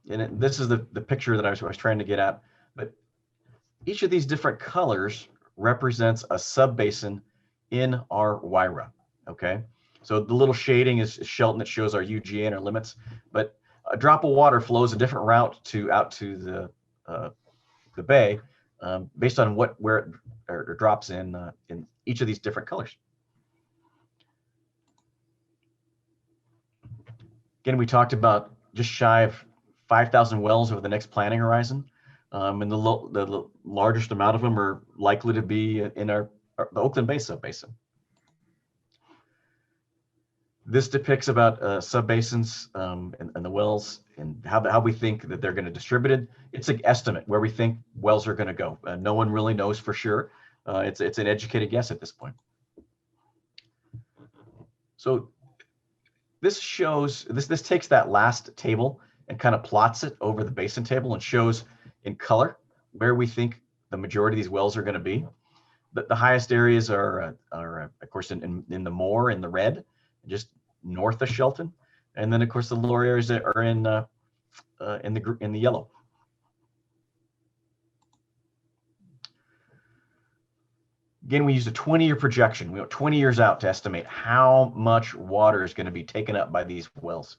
And this is the picture that I was trying to get at. But each of these different colors represents a subbasin in our WIRA. Okay. So the little shading is Shelton that shows our UGA and our limits. But a drop of water flows a different route out to the bay based on where it drops in each of these different colors. Again, we talked about just shy of 5,000 wells over the next planning horizon, and the largest amount of them are likely to be in the Oakland Bay subbasin. This depicts about subbasins and the wells and how we think that they're going to distribute it. It's an estimate where we think wells are going to go. No one really knows for sure. It's an educated guess at this point. So this shows, this takes that last table and kind of plots it over the basin table and shows in color where we think the majority of these wells are going to be. The highest areas are of course in the Moore in the red, just north of Shelton, and then of course the lower areas that are in the yellow. Again, we used a 20-year projection. We went 20 years out to estimate how much water is going to be taken up by these wells.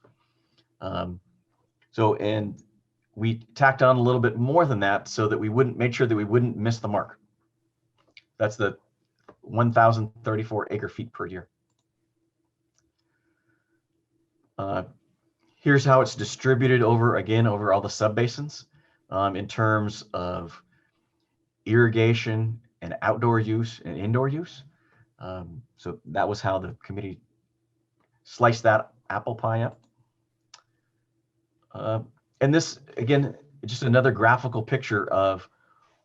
And we tacked on a little bit more than that so that we wouldn't make sure that we wouldn't miss the mark. That's the 1,034 acre feet per year. Here's how it's distributed over all the subbasins in terms of irrigation and outdoor use and indoor use. So that was how the committee sliced that apple pie up. And this, again, just another graphical picture of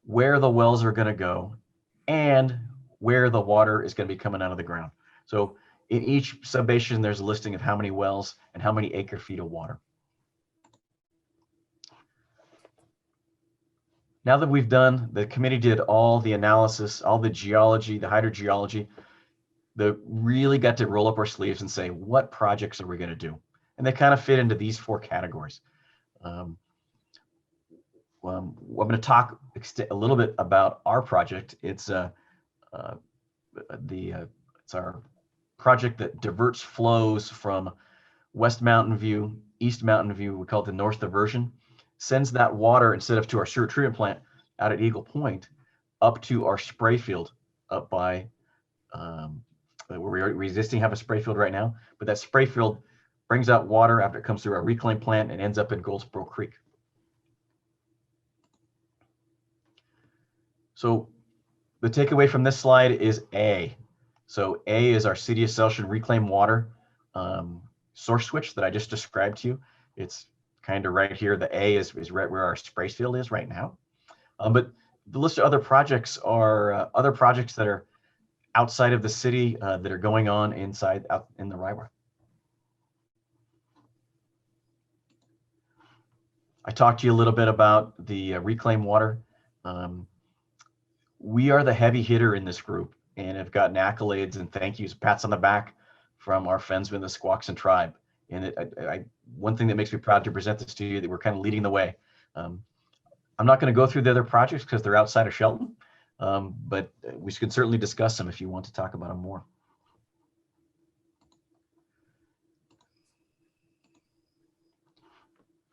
where the wells are going to go and where the water is going to be coming out of the ground. So in each subbasin, there's a listing of how many wells and how many acre feet of water. Now that we've done, the committee did all the analysis, all the geology, the hydrogeology, they really got to roll up our sleeves and say, what projects are we going to do? And they kind of fit into these 4 categories. I'm going to talk a little bit about our project. It's our project that diverts flows from West Mountain View, East Mountain View, we call it the North Diversion, sends that water instead of to our sewer treatment plant out at Eagle Point up to our spray field up by where we existing have a spray field right now, but that spray field brings out water after it comes through our reclaim plant and ends up in Goldsboro Creek. So the takeaway from this slide is A. So A is our City of Celshin reclaimed water source switch that I just described to you. It's kind of right here. The A is right where our spray field is right now. But the list of other projects are other projects that are outside of the city that are going on out in the RIWA. I talked to you a little bit about the reclaimed water. We are the heavy hitter in this group and have gotten accolades and thank yous, pats on the back from our friends in the Squaxin tribe. And one thing that makes me proud to present this to you, that we're kind of leading the way. I'm not going to go through the other projects because they're outside of Shelton, but we can certainly discuss them if you want to talk about them more.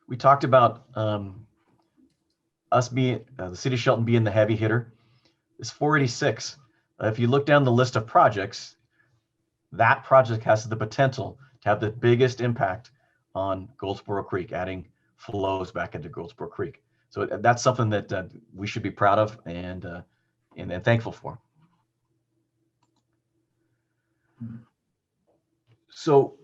We talked about us being, the city of Shelton being the heavy hitter, is 486. If you look down the list of projects, that project has the potential to have the biggest impact on Goldsboro Creek, adding flows back into Goldsboro Creek. So that's something that we should be proud of and thankful for. So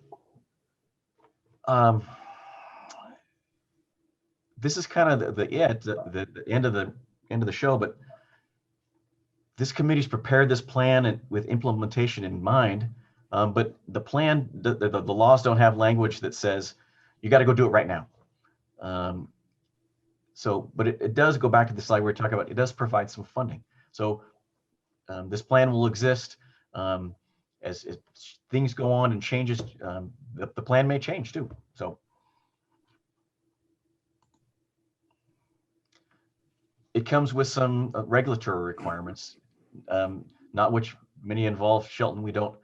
this is kind of the end of the show, but this committee's prepared this plan with implementation in mind. But the plan, the laws don't have language that says you got to go do it right now. But it does go back to the slide we were talking about. It does provide some funding. So this plan will exist as things go on and changes. The plan may change too. So it comes with some regulatory requirements, not which many involve Shelton. We don't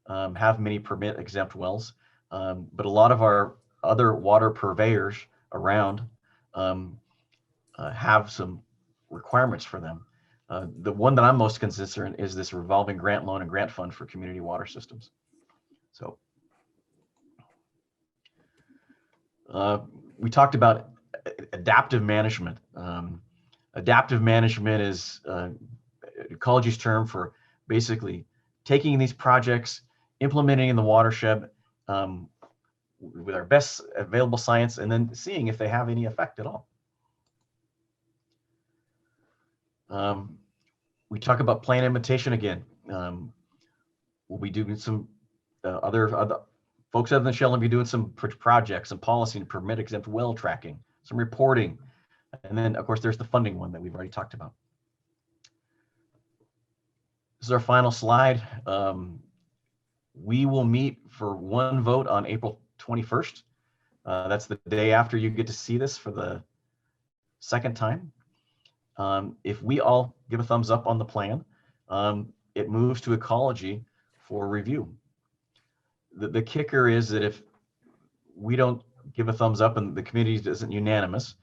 have many permit exempt wells, but a lot of our other water purveyors around have some requirements for them. The one that I'm most concerned is this revolving grant loan and grant fund for community water systems. So we talked about adaptive management. Adaptive management is ecology's term for basically taking these projects, implementing in the watershed with our best available science, and then seeing if they have any effect at all. We talk about plan imitation again. We'll be doing some other folks other than Shelton will be doing some projects, some policy and permit exempt well tracking, some reporting. And then of course there's the funding one that we've already talked about. This is our final slide. We will meet for one vote on April 21st. That's the day after you get to see this for the second time. If we all give a thumbs up on the plan, it moves to ecology for review. The kicker is that if we don't give a thumbs up and the committee isn't unanimous,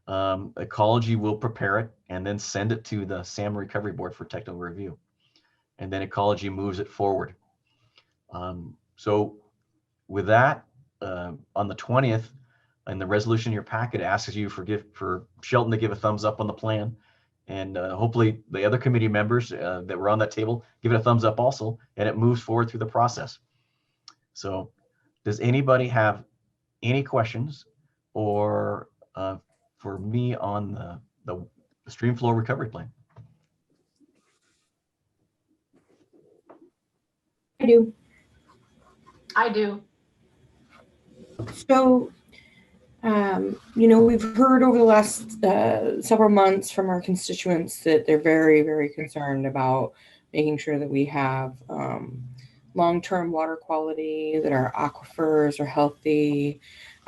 ecology will prepare it and then send it to the SAM Recovery Board for technical review. And then ecology moves it forward. So with that, on the 20th, in the resolution in your packet asks you for Shelton to give a thumbs up on the plan. And hopefully the other committee members that were on that table give it a thumbs up also, and it moves forward through the process. So does anybody have any questions or for me on the stream flow recovery plan? I do. I do. So, we've heard over the last several months from our constituents that they're very, very concerned about making sure that we have long-term water quality, that our aquifers are healthy.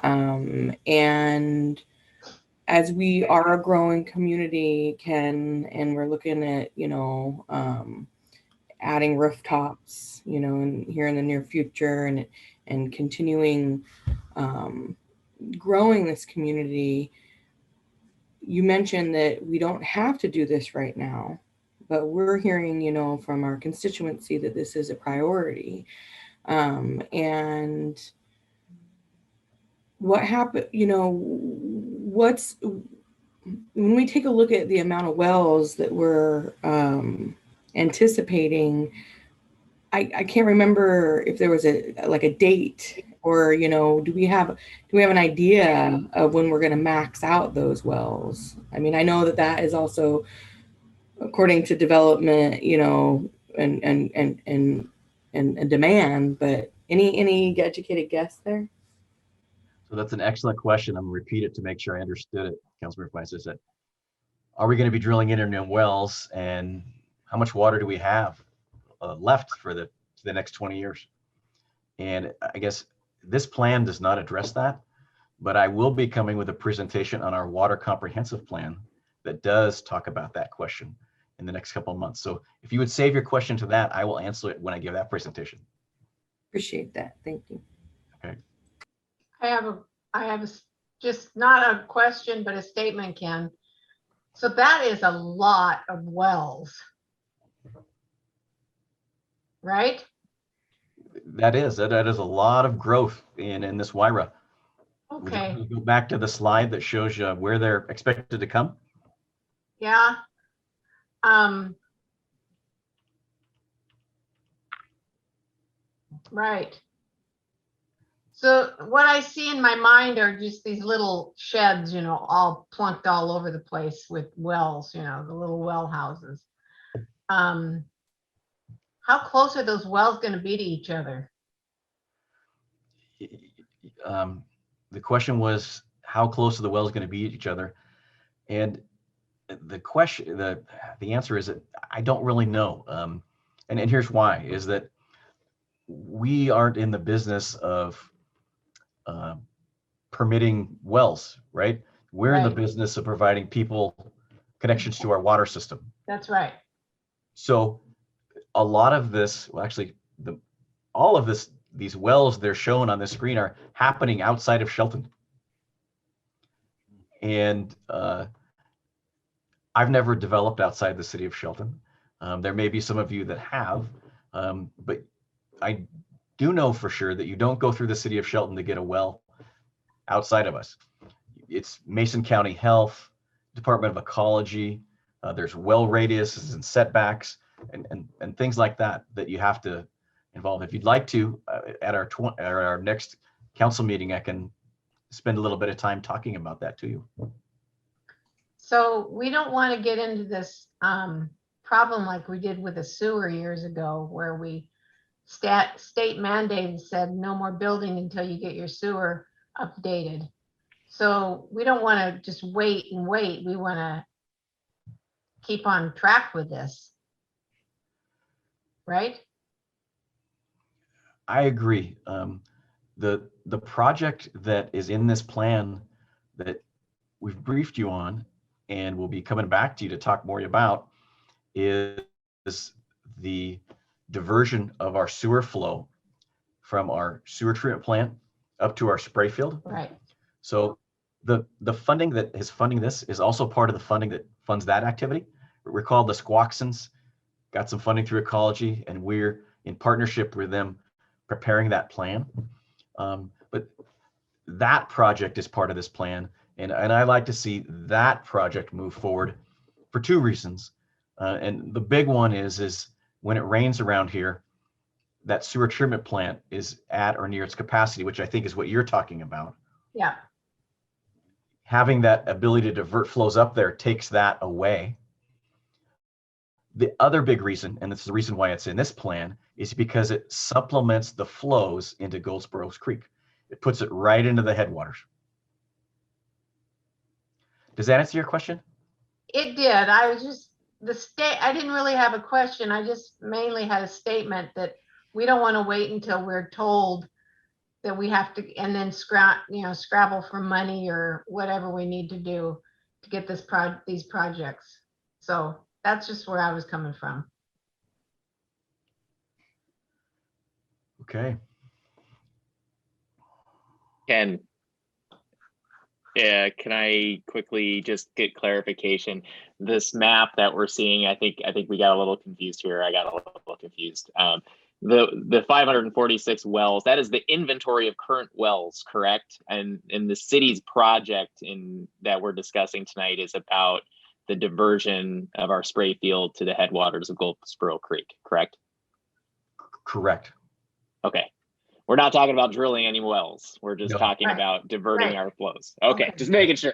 And as we are a growing community, and we're looking at, adding rooftops, here in the near future and continuing growing this community. You mentioned that we don't have to do this right now, but we're hearing, from our constituency that this is a priority. And what happened, when we take a look at the amount of wells that we're anticipating, I can't remember if there was a date or, do we have an idea of when we're going to max out those wells? I mean, I know that is also according to development, and demand, but any educated guess there? So that's an excellent question. I'm gonna repeat it to make sure I understood it. Councilmember Weiss said, are we going to be drilling in new wells, and how much water do we have left for the next 20 years? And I guess this plan does not address that, but I will be coming with a presentation on our water comprehensive plan that does talk about that question in the next couple of months. So if you would save your question to that, I will answer it when I give that presentation. Appreciate that. Thank you. Okay. I have just not a question, but a statement, Ken. So that is a lot of wells. Right? That is a lot of growth in this WIRA. Would you Okay, please go back to the slide that shows you where they're expected to come? yeah. Right. So what I see in my mind are just these little sheds, all plunked all over the place with wells, the little well houses. How close are those wells going to be to each other? The question was, how close are the wells going to be to each other? And the answer is that I don't really know. And here's why, is that we aren't in the business of permitting wells, right? We're in the Right. business of providing people connections to our water system. That's right. So a lot of this, well, actually, all of these wells they're shown on this screen are happening outside of Shelton. And I've never developed outside the city of Shelton. There may be some of you that have, but I do know for sure that you don't go through the city of Shelton to get a well outside of us. It's Mason County Health, Department of Ecology. There's well radiuses and setbacks and things like that you have to involve. If you'd like to, at our next council meeting, I can spend a little bit of time talking about that to you. So we don't want to get into this problem like we did with the sewer years ago, where we state mandated said no more building until you get your sewer updated. So we don't want to just wait and wait. We want to keep on track with this. Right? I agree. The project that is in this plan that we've briefed you on and we'll be coming back to you to talk more about is the diversion of our sewer flow from our sewer treatment plant up to our spray field. Right. So the funding that is funding this is also part of the funding that funds that activity. Recall the Squaxins got some funding through ecology, and we're in partnership with them preparing that plan. But that project is part of this plan, and I like to see that project move forward for two reasons. And the big one is when it rains around here, that sewer treatment plant is at or near its capacity, which I think is what you're talking about. Yeah. Having that ability to divert flows up there takes that away. The other big reason, and this is the reason why it's in this plan, is because it supplements the flows into Goldsboro's Creek. It puts it right into the headwaters. Does that answer your question? It did. I was just I didn't really have a question. I just mainly had a statement that we don't want to wait until we're told that we have to, and then scrabble for money or whatever we need to do to get these projects. So that's just where I was coming from. Okay. Ken, yeah, can I quickly just get clarification? This map that we're seeing, I think we got a little confused here. I got a little confused. The 546 wells, that is the inventory of current wells, correct? And the city's project that we're discussing tonight is about the diversion of our spray field to the headwaters of Goldsboro Creek, correct? Correct. Okay. We're not talking about drilling any wells. We're just No. talking Right. about diverting Right. our flows. Okay, Okay. just making sure.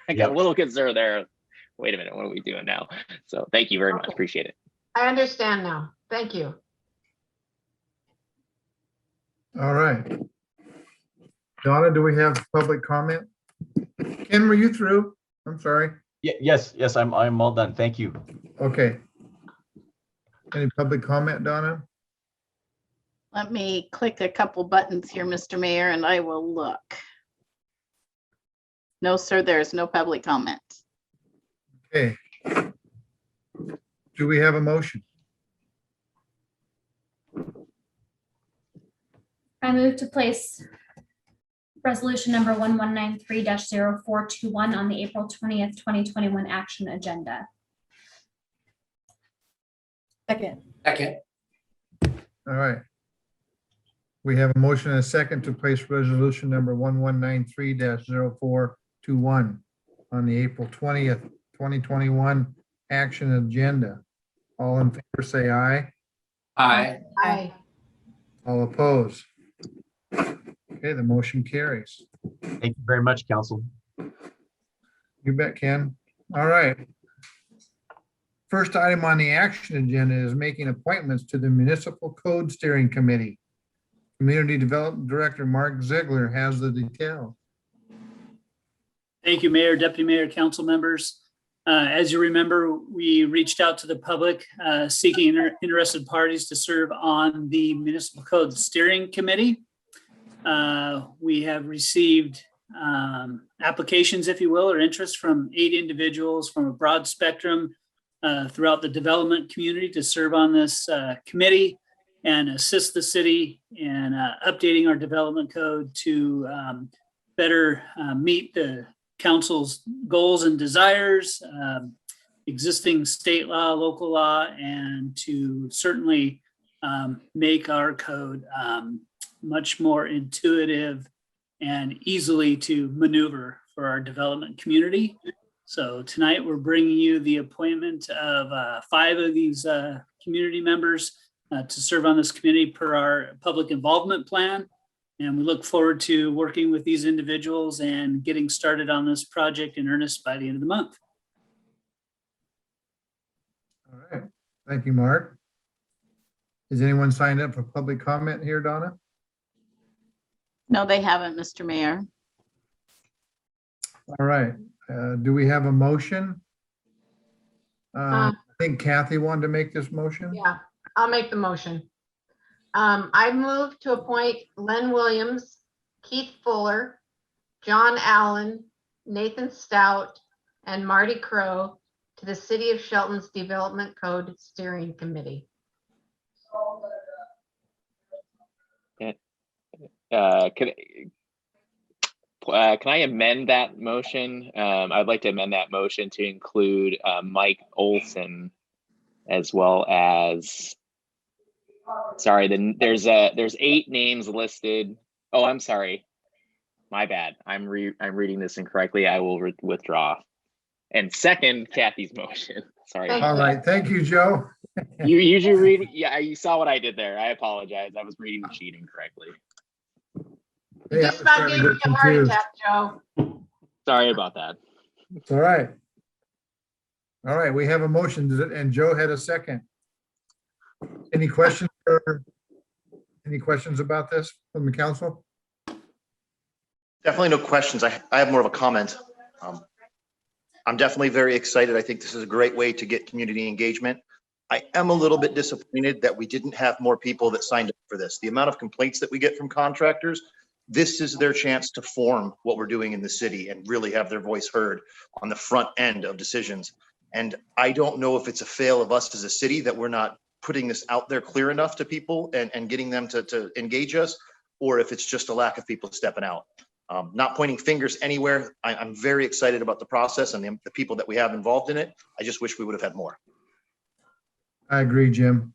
I got Yep. a little concerned there. Wait a minute, what are we doing now? So thank you very much. Okay. Appreciate it. I understand now. Thank you. All right. Donna, do we have public comment? Ken, were you through? I'm sorry. Yes, I'm all done. Thank you. Okay. Any public comment, Donna? Let me click a couple buttons here, Mr. Mayor, and I will look. No, sir, there is no public comment. Okay. Do we have a motion? I move to place resolution number 1193-0421 on the April 20th, 2021 action agenda. Second. Second. All right. We have a motion and a second to place resolution number 1193-0421 on the April 20th, 2021 action agenda. All in favor, say aye. Aye. Aye. All opposed. Okay, the motion carries. Thank you very much, council. You bet, Ken. All right. First item on the action agenda is making appointments to the Municipal Code Steering Committee. Community Development Director Mark Ziegler has the details. Thank you, Mayor, Deputy Mayor, council members. As you remember, we reached out to the public seeking interested parties to serve on the Municipal Code Steering Committee. We have received applications, if you will, or interest from 8 individuals from a broad spectrum throughout the development community to serve on this committee and assist the city in updating our development code to better meet the council's goals and desires, existing state law, local law, and to certainly make our code much more intuitive and easily to maneuver for our development community. So tonight we're bringing you the appointment of 5 of these community members to serve on this committee per our public involvement plan. And we look forward to working with these individuals and getting started on this project in earnest by the end of the month. All right. Thank you, Mark. Has anyone signed up for public comment here, Donna? No, they haven't, Mr. Mayor. All right. Do we have a motion? I think Kathy wanted to make this motion. Yeah, I'll make the motion. I move to appoint Len Williams, Keith Fuller, John Allen, Nathan Stout, and Marty Crow to the City of Shelton's Development Code Steering Committee. Can I amend that motion? I'd like to amend that motion to include Mike Olson as well as, sorry, then there's 8 names listed. Oh, I'm sorry. My bad. I'm reading this incorrectly. I will withdraw. And second, Kathy's motion. Sorry. All right. Thank you, Joe. You usually read, yeah, you saw what I did there. I apologize. I was reading the sheet incorrectly. You just about gave me a heart attack, Joe. Sorry about that. It's all right. All right, we have a motion and Joe had a second. Any questions about this from the council? Definitely no questions. I have more of a comment. I'm definitely very excited. I think this is a great way to get community engagement. I am a little bit disappointed that we didn't have more people that signed up for this. The amount of complaints that we get from contractors, this is their chance to form what we're doing in the city and really have their voice heard on the front end of decisions. And I don't know if it's a fail of us as a city that we're not putting this out there clear enough to people and getting them to engage us, or if it's just a lack of people stepping out. Not pointing fingers anywhere. I'm very excited about the process and the people that we have involved in it. I just wish we would have had more. I agree, Jim.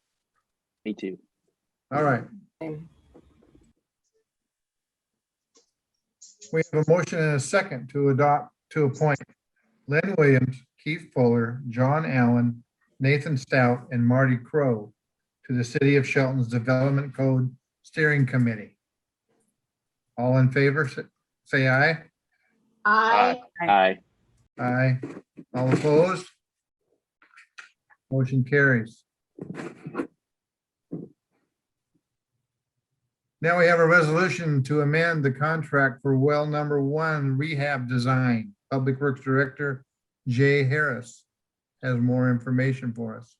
Me too. All right. We have a motion and a second to appoint Len Williams, Keith Fuller, John Allen, Nathan Stout, and Marty Crow to the City of Shelton's Development Code Steering Committee. All in favor, say aye. Aye. Aye. Aye. All opposed? Motion carries. Now we have a resolution to amend the contract for well number 1 rehab design. Public Works Director Jay Harris has more information for us.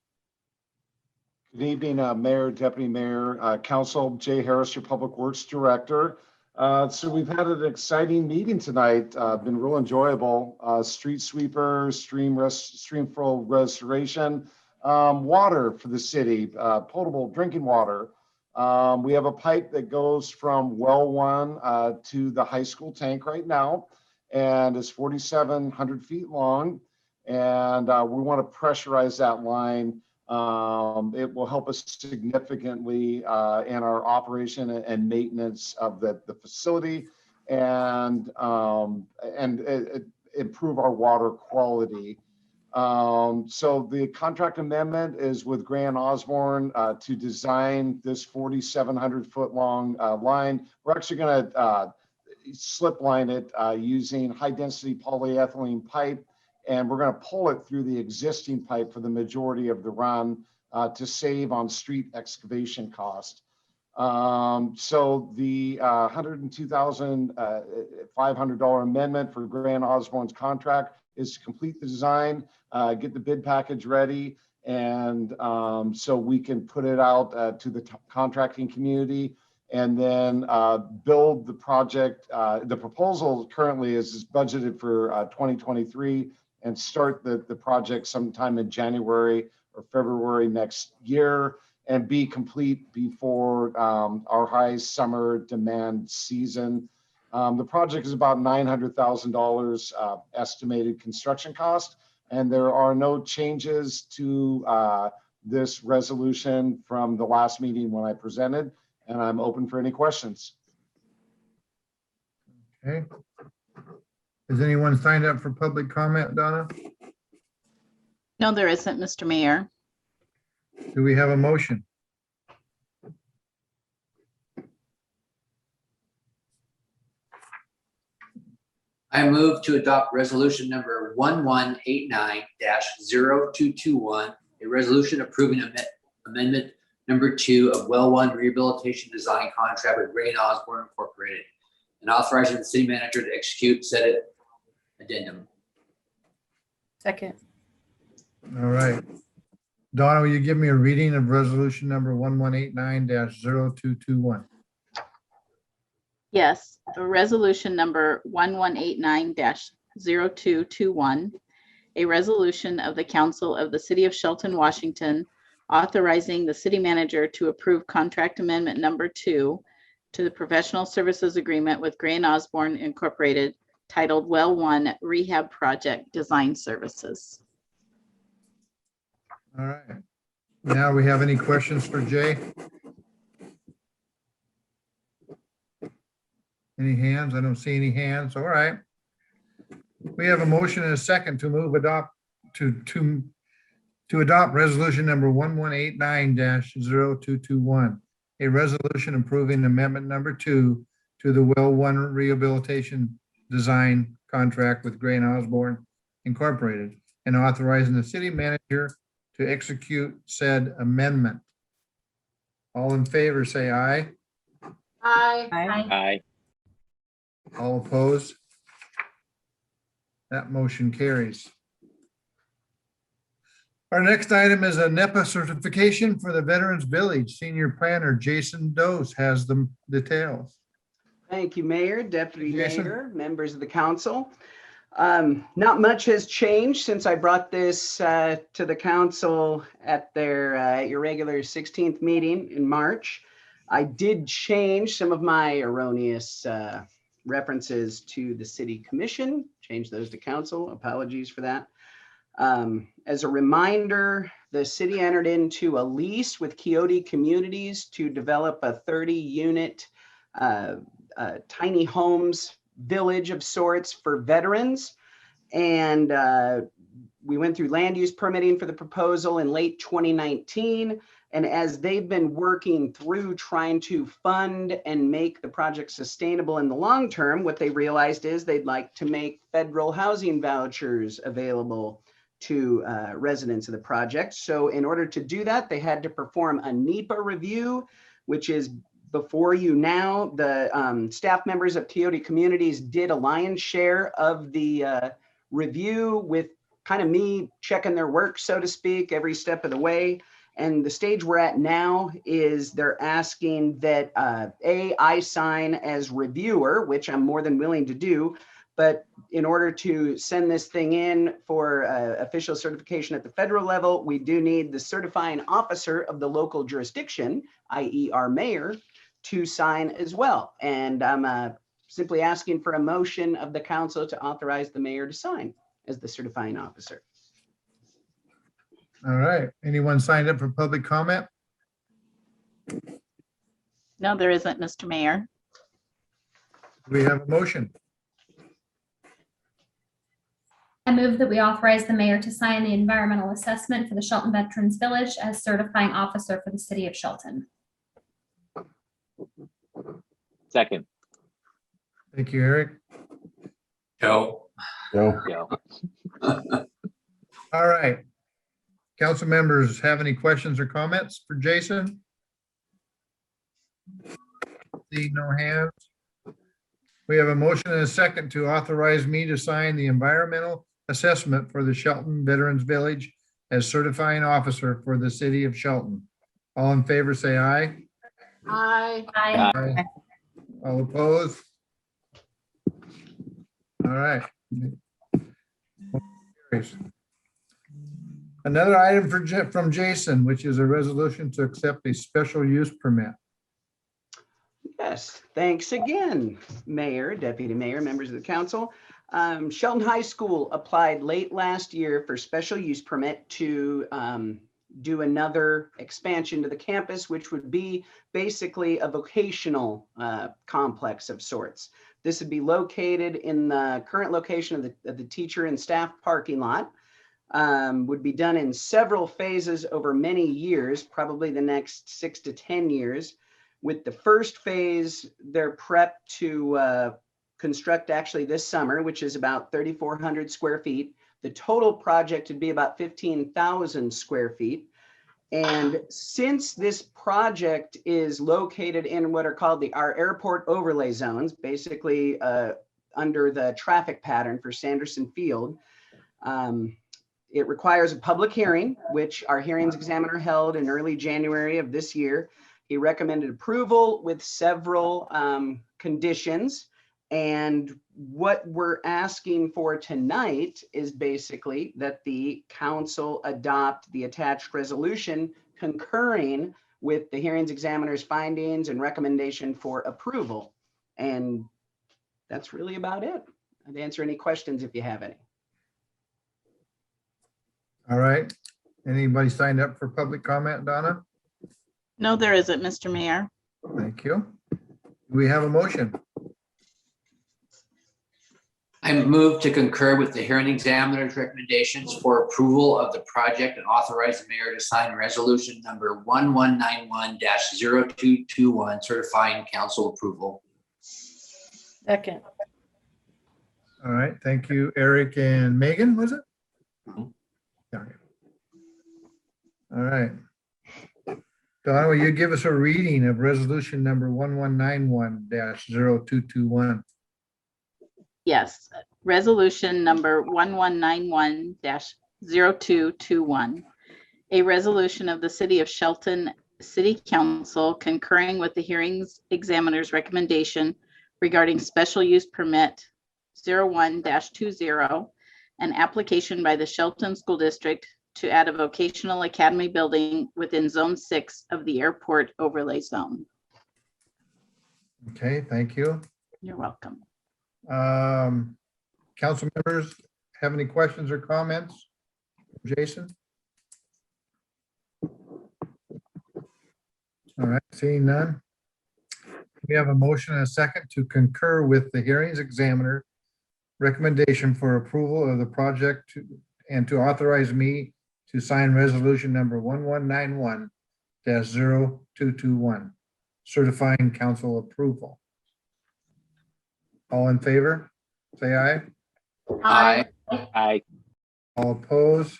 Good evening, Mayor, Deputy Mayor, Council. Jay Harris, your Public Works Director. So we've had an exciting meeting tonight. Been real enjoyable. Street sweeper, stream flow restoration, water for the city, potable drinking water, We have a pipe that goes from well 1 to the high school tank right now, and is 4,700 feet long. And we want to pressurize that line. It will help us significantly in our operation and maintenance of the facility, and improve our water quality. So the contract amendment is with Grant Osborne to design this 4,700 foot long line. We're actually going to slip line it using high density polyethylene pipe, and we're going to pull it through the existing pipe for the majority of the run to save on street excavation cost. So the $102,500 amendment for Grant Osborne's contract is to complete the design, get the bid package ready, and so we can put it out to the contracting community, and then build the project. The proposal currently is budgeted for 2023, and start the project sometime in January or February next year, and be complete before our high summer demand season. The project is about $900,000 estimated construction cost, and there are no changes to this resolution from the last meeting when I presented, and I'm open for any questions. Okay. Has anyone signed up for public comment, Donna? No, there isn't, Mr. Mayor. Do we have a motion? I move to adopt resolution number 1189-0221, a resolution approving amendment number 2 of well 1 rehabilitation design contract with Grant Osborne Incorporated, and authorizing the city manager to execute said addendum. Second. All right. Donna, will you give me a reading of resolution number 1189-0221? Yes, resolution number 1189-0221, a resolution of the Council of the City of Shelton, Washington, authorizing the city manager to approve contract amendment number 2 to the professional services agreement with Grant Osborne Incorporated, titled Well 1 Rehab Project Design Services. All right. Now, we have any questions for Jay? Any hands? I don't see any hands. All right. We have a motion and a second to move adopt to adopt resolution number 1189-0221, a resolution approving amendment number 2 to the Well 1 Rehabilitation Design Contract with Grant Osborne Incorporated, and authorizing the city manager to execute said amendment. All in favor, say aye. Aye. Aye. All opposed? That motion carries. Our next item is a NEPA certification for the Veterans Village. Senior Planner Jason Dose has the details. Thank you, Mayor, Deputy Jason. Mayor, members of the council. Not much has changed since I brought this to the council at your regular 16th meeting in March. I did change some of my erroneous references to the city commission, change those to council. Apologies for that. As a reminder, the city entered into a lease with Quixote Communities to develop a 30-unit tiny homes village of sorts for veterans. And we went through land use permitting for the proposal in late 2019. And as they've been working through trying to fund and make the project sustainable in the long term, what they realized is they'd like to make federal housing vouchers available to residents of the project. So in order to do that, they had to perform a NEPA review, which is before you now. The staff members of Quixote Communities did a lion's share of the review, with kind of me checking their work, so to speak, every step of the way. And the stage we're at now is they're asking that I sign as reviewer, which I'm more than willing to do, But in order to send this thing in for official certification at the federal level, we do need the certifying officer of the local jurisdiction, i.e. our mayor, to sign as well. And I'm simply asking for a motion of the council to authorize the mayor to sign as the certifying officer. All right. Anyone signed up for public comment? No, there isn't, Mr. Mayor. We have a motion. I move that we authorize the mayor to sign the environmental assessment for the Shelton Veterans Village as certifying officer for the city of Shelton. Second. Thank you, Eric. Joe. Joe. Joe. All right. Council members have any questions or comments for Jason? See no hands. We have a motion and a second to authorize me to sign the environmental assessment for the Shelton Veterans Village as certifying officer for the city of Shelton. All in favor, say aye. Aye. Aye. Aye. All opposed? All right. Another item from Jason, which is a resolution to accept a special use permit. Yes, thanks again, Mayor, Deputy Mayor, members of the council. Shelton High School applied late last year for special use permit to do another expansion to the campus, which would be basically a vocational complex of sorts. This would be located in the current location of the teacher and staff parking lot. Would be done in several phases over many years, probably the next 6 to 10 years. With the first phase, they're prepped to construct actually this summer, which is about 3,400 square feet. The total project would be about 15,000 square feet. And since this project is located in what are called our airport overlay zones, basically under the traffic pattern for Sanderson Field, it requires a public hearing, which our hearings examiner held in early January of this year. He recommended approval with several conditions. And what we're asking for tonight is basically that the council adopt the attached resolution concurring with the hearings examiner's findings and recommendation for approval. And that's really about it. I'd answer any questions if you have any. All right. Anybody signed up for public comment, Donna? No, there isn't, Mr. Mayor. Thank you. We have a motion. I move to concur with the hearing examiner's recommendations for approval of the project and authorize the mayor to sign resolution number 1191-0221 certifying council approval. Second. All right. Thank you, Eric and Megan, was it? Mhm. Okay. All right. Donna, will you give us a reading of resolution number 1191-0221? Yes, resolution number 1191-0221. A resolution of the city of Shelton City Council concurring with the hearings examiner's recommendation regarding special use permit 01-20, an application by the Shelton School District to add a vocational academy building within Zone 6 of the airport overlay zone. Okay, thank you. You're welcome. Council members have any questions or comments? Jason? All right, seeing none. We have a motion and a second to concur with the hearings examiner recommendation for approval of the project and to authorize me to sign resolution number 1191-0221, certifying council approval. All in favor, say aye. Aye. Aye. All opposed?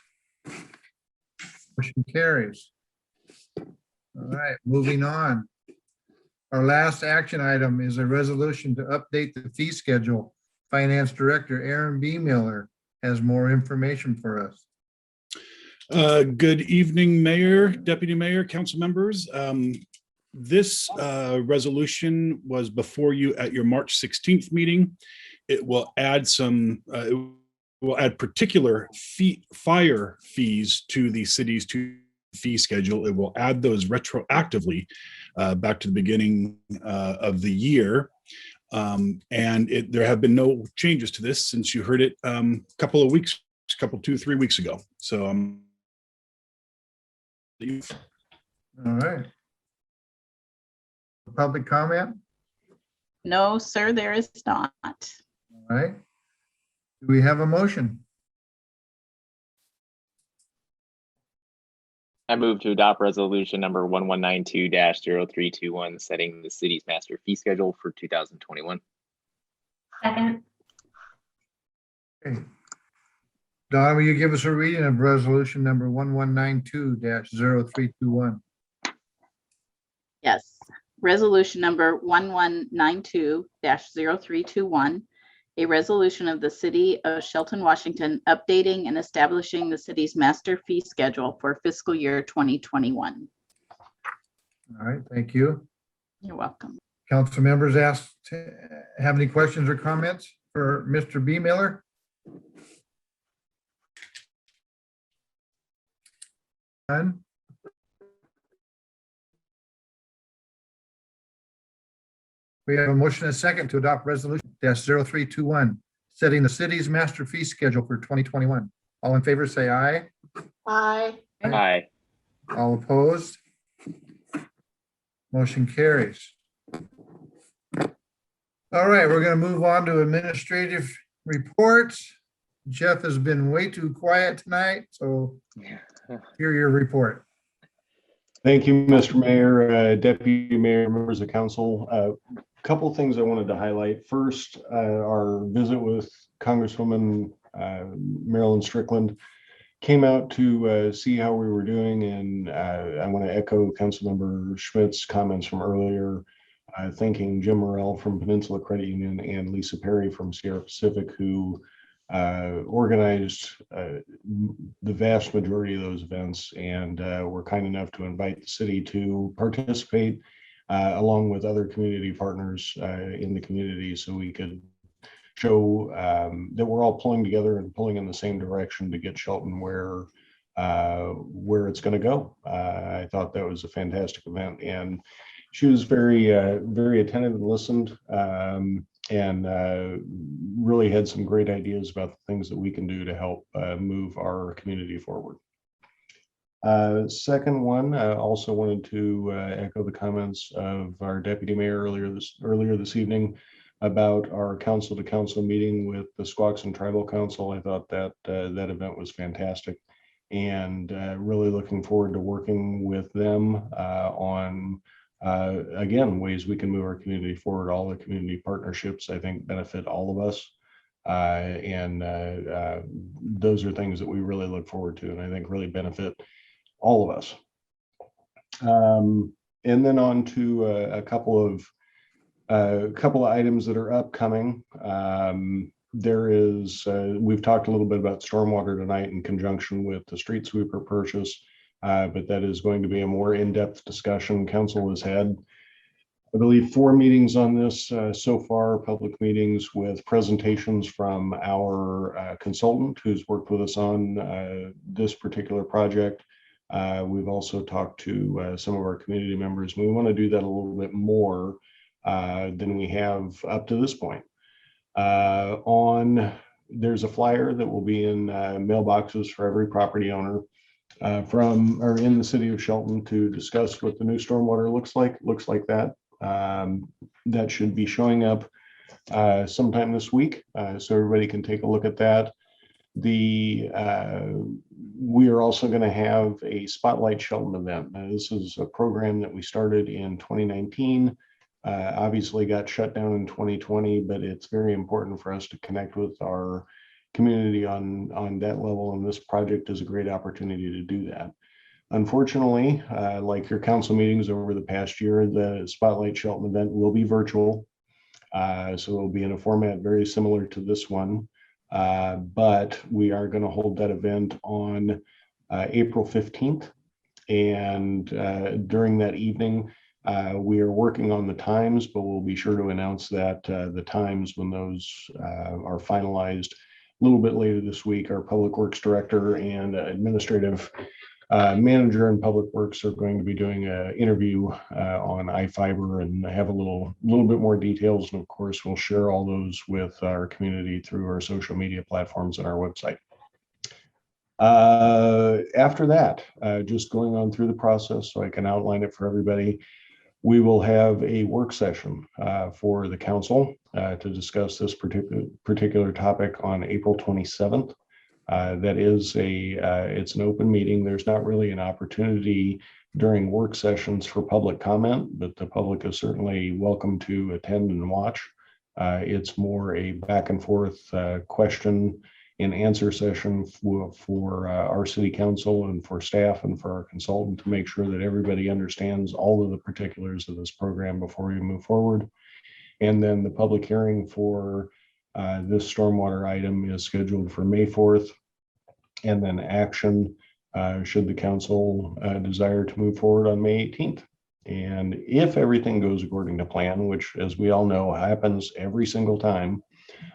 Motion carries. All right, moving on. Our last action item is a resolution to update the fee schedule. Finance Director Aaron B. Miller has more information for us. Good evening, Mayor, Deputy Mayor, council members. This resolution was before you at your March 16th meeting. it will add particular fire fees to the city's fee schedule. It will add those retroactively back to the beginning of the year. There have been no changes to this since you heard it a couple of weeks, 2-3 weeks ago. So All right. Public comment? No, sir, there is not. All right. Do we have a motion? I move to adopt resolution number 1192-0321, setting the city's master fee schedule for 2021. Second. Okay. Donna, will you give us a reading of resolution number 1192-0321? Yes. Resolution number 1192-0321, a resolution of the city of Shelton, Washington, updating and establishing the city's master fee schedule for fiscal year 2021. All right, thank you. You're welcome. Council members have any questions or comments for Mr. B. Miller? None? We have a motion and a second to adopt resolution -0321, setting the city's master fee schedule for 2021. All in favor, say aye. Aye. Aye. All opposed? Motion carries. All right, we're going to move on to administrative reports. Jeff has been way too quiet tonight, so hear your report. Thank you, Mr. Mayor, Deputy Mayor, members of council. A couple things I wanted to highlight. First, our visit with Congresswoman Marilyn Strickland came out to see how we were doing, and I want to echo Councilmember Schmidt's comments from earlier, thanking Jim Morrell from Peninsula Credit Union and Lisa Perry from Sierra Pacific, who organized the vast majority of those events, and were kind enough to invite the city to participate along with other community partners in the community, so we could show that we're all pulling together and pulling in the same direction to get Shelton where it's going to go. I thought that was a fantastic event, and she was very attentive and listened, and really had some great ideas about the things that we can do to help move our community forward. Second one, I also wanted to echo the comments of our deputy mayor earlier this evening about our council to council meeting with the Squaxin Tribal Council. I thought that that event was fantastic, and really looking forward to working with them on again, ways we can move our community forward. All the community partnerships, I think, benefit all of us. And those are things that we really look forward to, and I think really benefit all of us. And then on to a couple of items that are upcoming. There is, we've talked a little bit about stormwater tonight in conjunction with the street sweeper purchase. But that is going to be a more in-depth discussion. Council has had, I believe, 4 meetings on this so far, public meetings with presentations from our consultant who's worked with us on this particular project. We've also talked to some of our community members. We want to do that a little bit more than we have up to this point. There's a flyer that will be in mailboxes for every property owner from or in the city of Shelton to discuss what the new stormwater looks like that. That should be showing up sometime this week, so everybody can take a look at that. We are also going to have a Spotlight Shelton event. This is a program that we started in 2019, obviously got shut down in 2020, but it's very important for us to connect with our community on that level, and this project is a great opportunity to do that. Unfortunately, like your council meetings over the past year, the Spotlight Shelton event will be virtual, so it will be in a format very similar to this one, but we are going to hold that event on April 15th, and during that evening We are working on the times, but we'll be sure to announce that the times when those are finalized a little bit later this week. Our Public Works Director and Administrative Manager in Public Works are going to be doing an interview on iFiber and have a little bit more details. And of course, we'll share all those with our community through our social media platforms and our website. After that, just going on through the process so I can outline it for everybody, we will have a work session for the council to discuss this particular topic on April 27th. That is it's an open meeting. There's not really an opportunity during work sessions for public comment, but the public is certainly welcome to attend and watch. It's more a back and forth question and answer session for our city council and for staff and for our consultant to make sure that everybody understands all of the particulars of this program before we move forward. And then the public hearing for this stormwater item is scheduled for May 4th. And then action should the council desire to move forward on May 18th. And if everything goes according to plan, which as we all know happens every single time,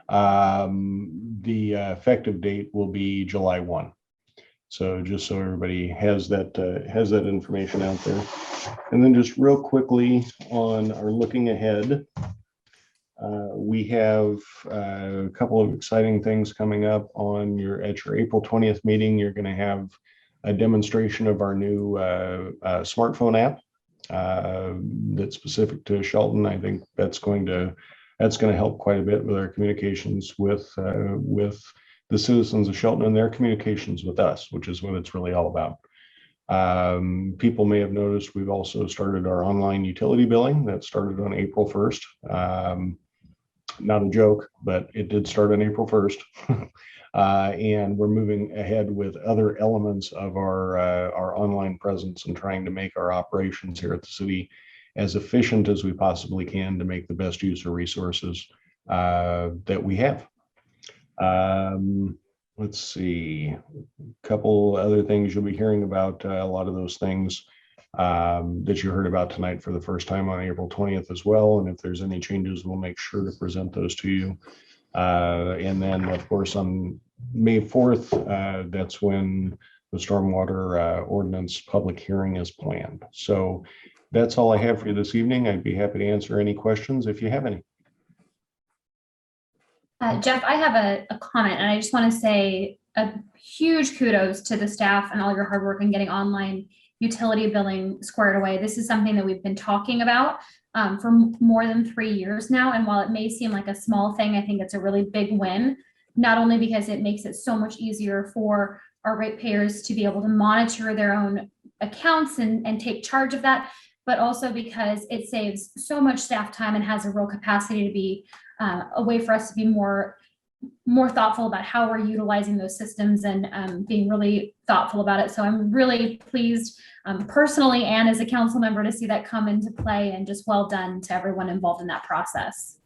the effective date will be July 1. So just so everybody has that information out there. And then just real quickly on our looking ahead, we have a couple of exciting things coming up at your April 20th meeting. You're going to have a demonstration of our new smartphone app that's specific to Shelton. I think that's going to help quite a bit with our communications with the citizens of Shelton and their communications with us, which is what it's really all about. People may have noticed we've also started our online utility billing. That started on April 1st. Not a joke, but it did start on April 1st. And we're moving ahead with other elements of our online presence and trying to make our operations here at the city as efficient as we possibly can to make the best use of resources that we have. Let's see, a couple other things you'll be hearing about, a lot of those things that you heard about tonight for the first time on April 20th as well. And if there's any changes, we'll make sure to present those to you. And then of course on May 4th, that's when the stormwater ordinance public hearing is planned. So that's all I have for you this evening. I'd be happy to answer any questions if you have any. Jeff, I have a comment, and I just want to say a huge kudos to the staff and all your hard work in getting online utility billing squared away. This is something that we've been talking about for more than 3 years now. And while it may seem like a small thing, I think it's a really big win, not only because it makes it so much easier for our ratepayers to be able to monitor their own accounts and take charge of that, but also because it saves so much staff time and has a real capacity to be a way for us to be more thoughtful about how we're utilizing those systems and being really thoughtful about it. So I'm really pleased personally and as a council member to see that come into play, and just well done to everyone involved in that process.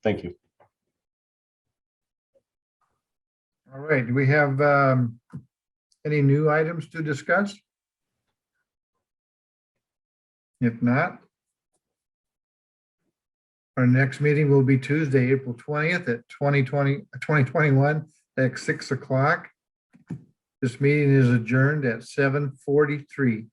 Thank you. All right, do we have any new items to discuss? If not, our next meeting will be Tuesday, April 20th at 2021 at 6 o'clock. This meeting is adjourned at 7:43.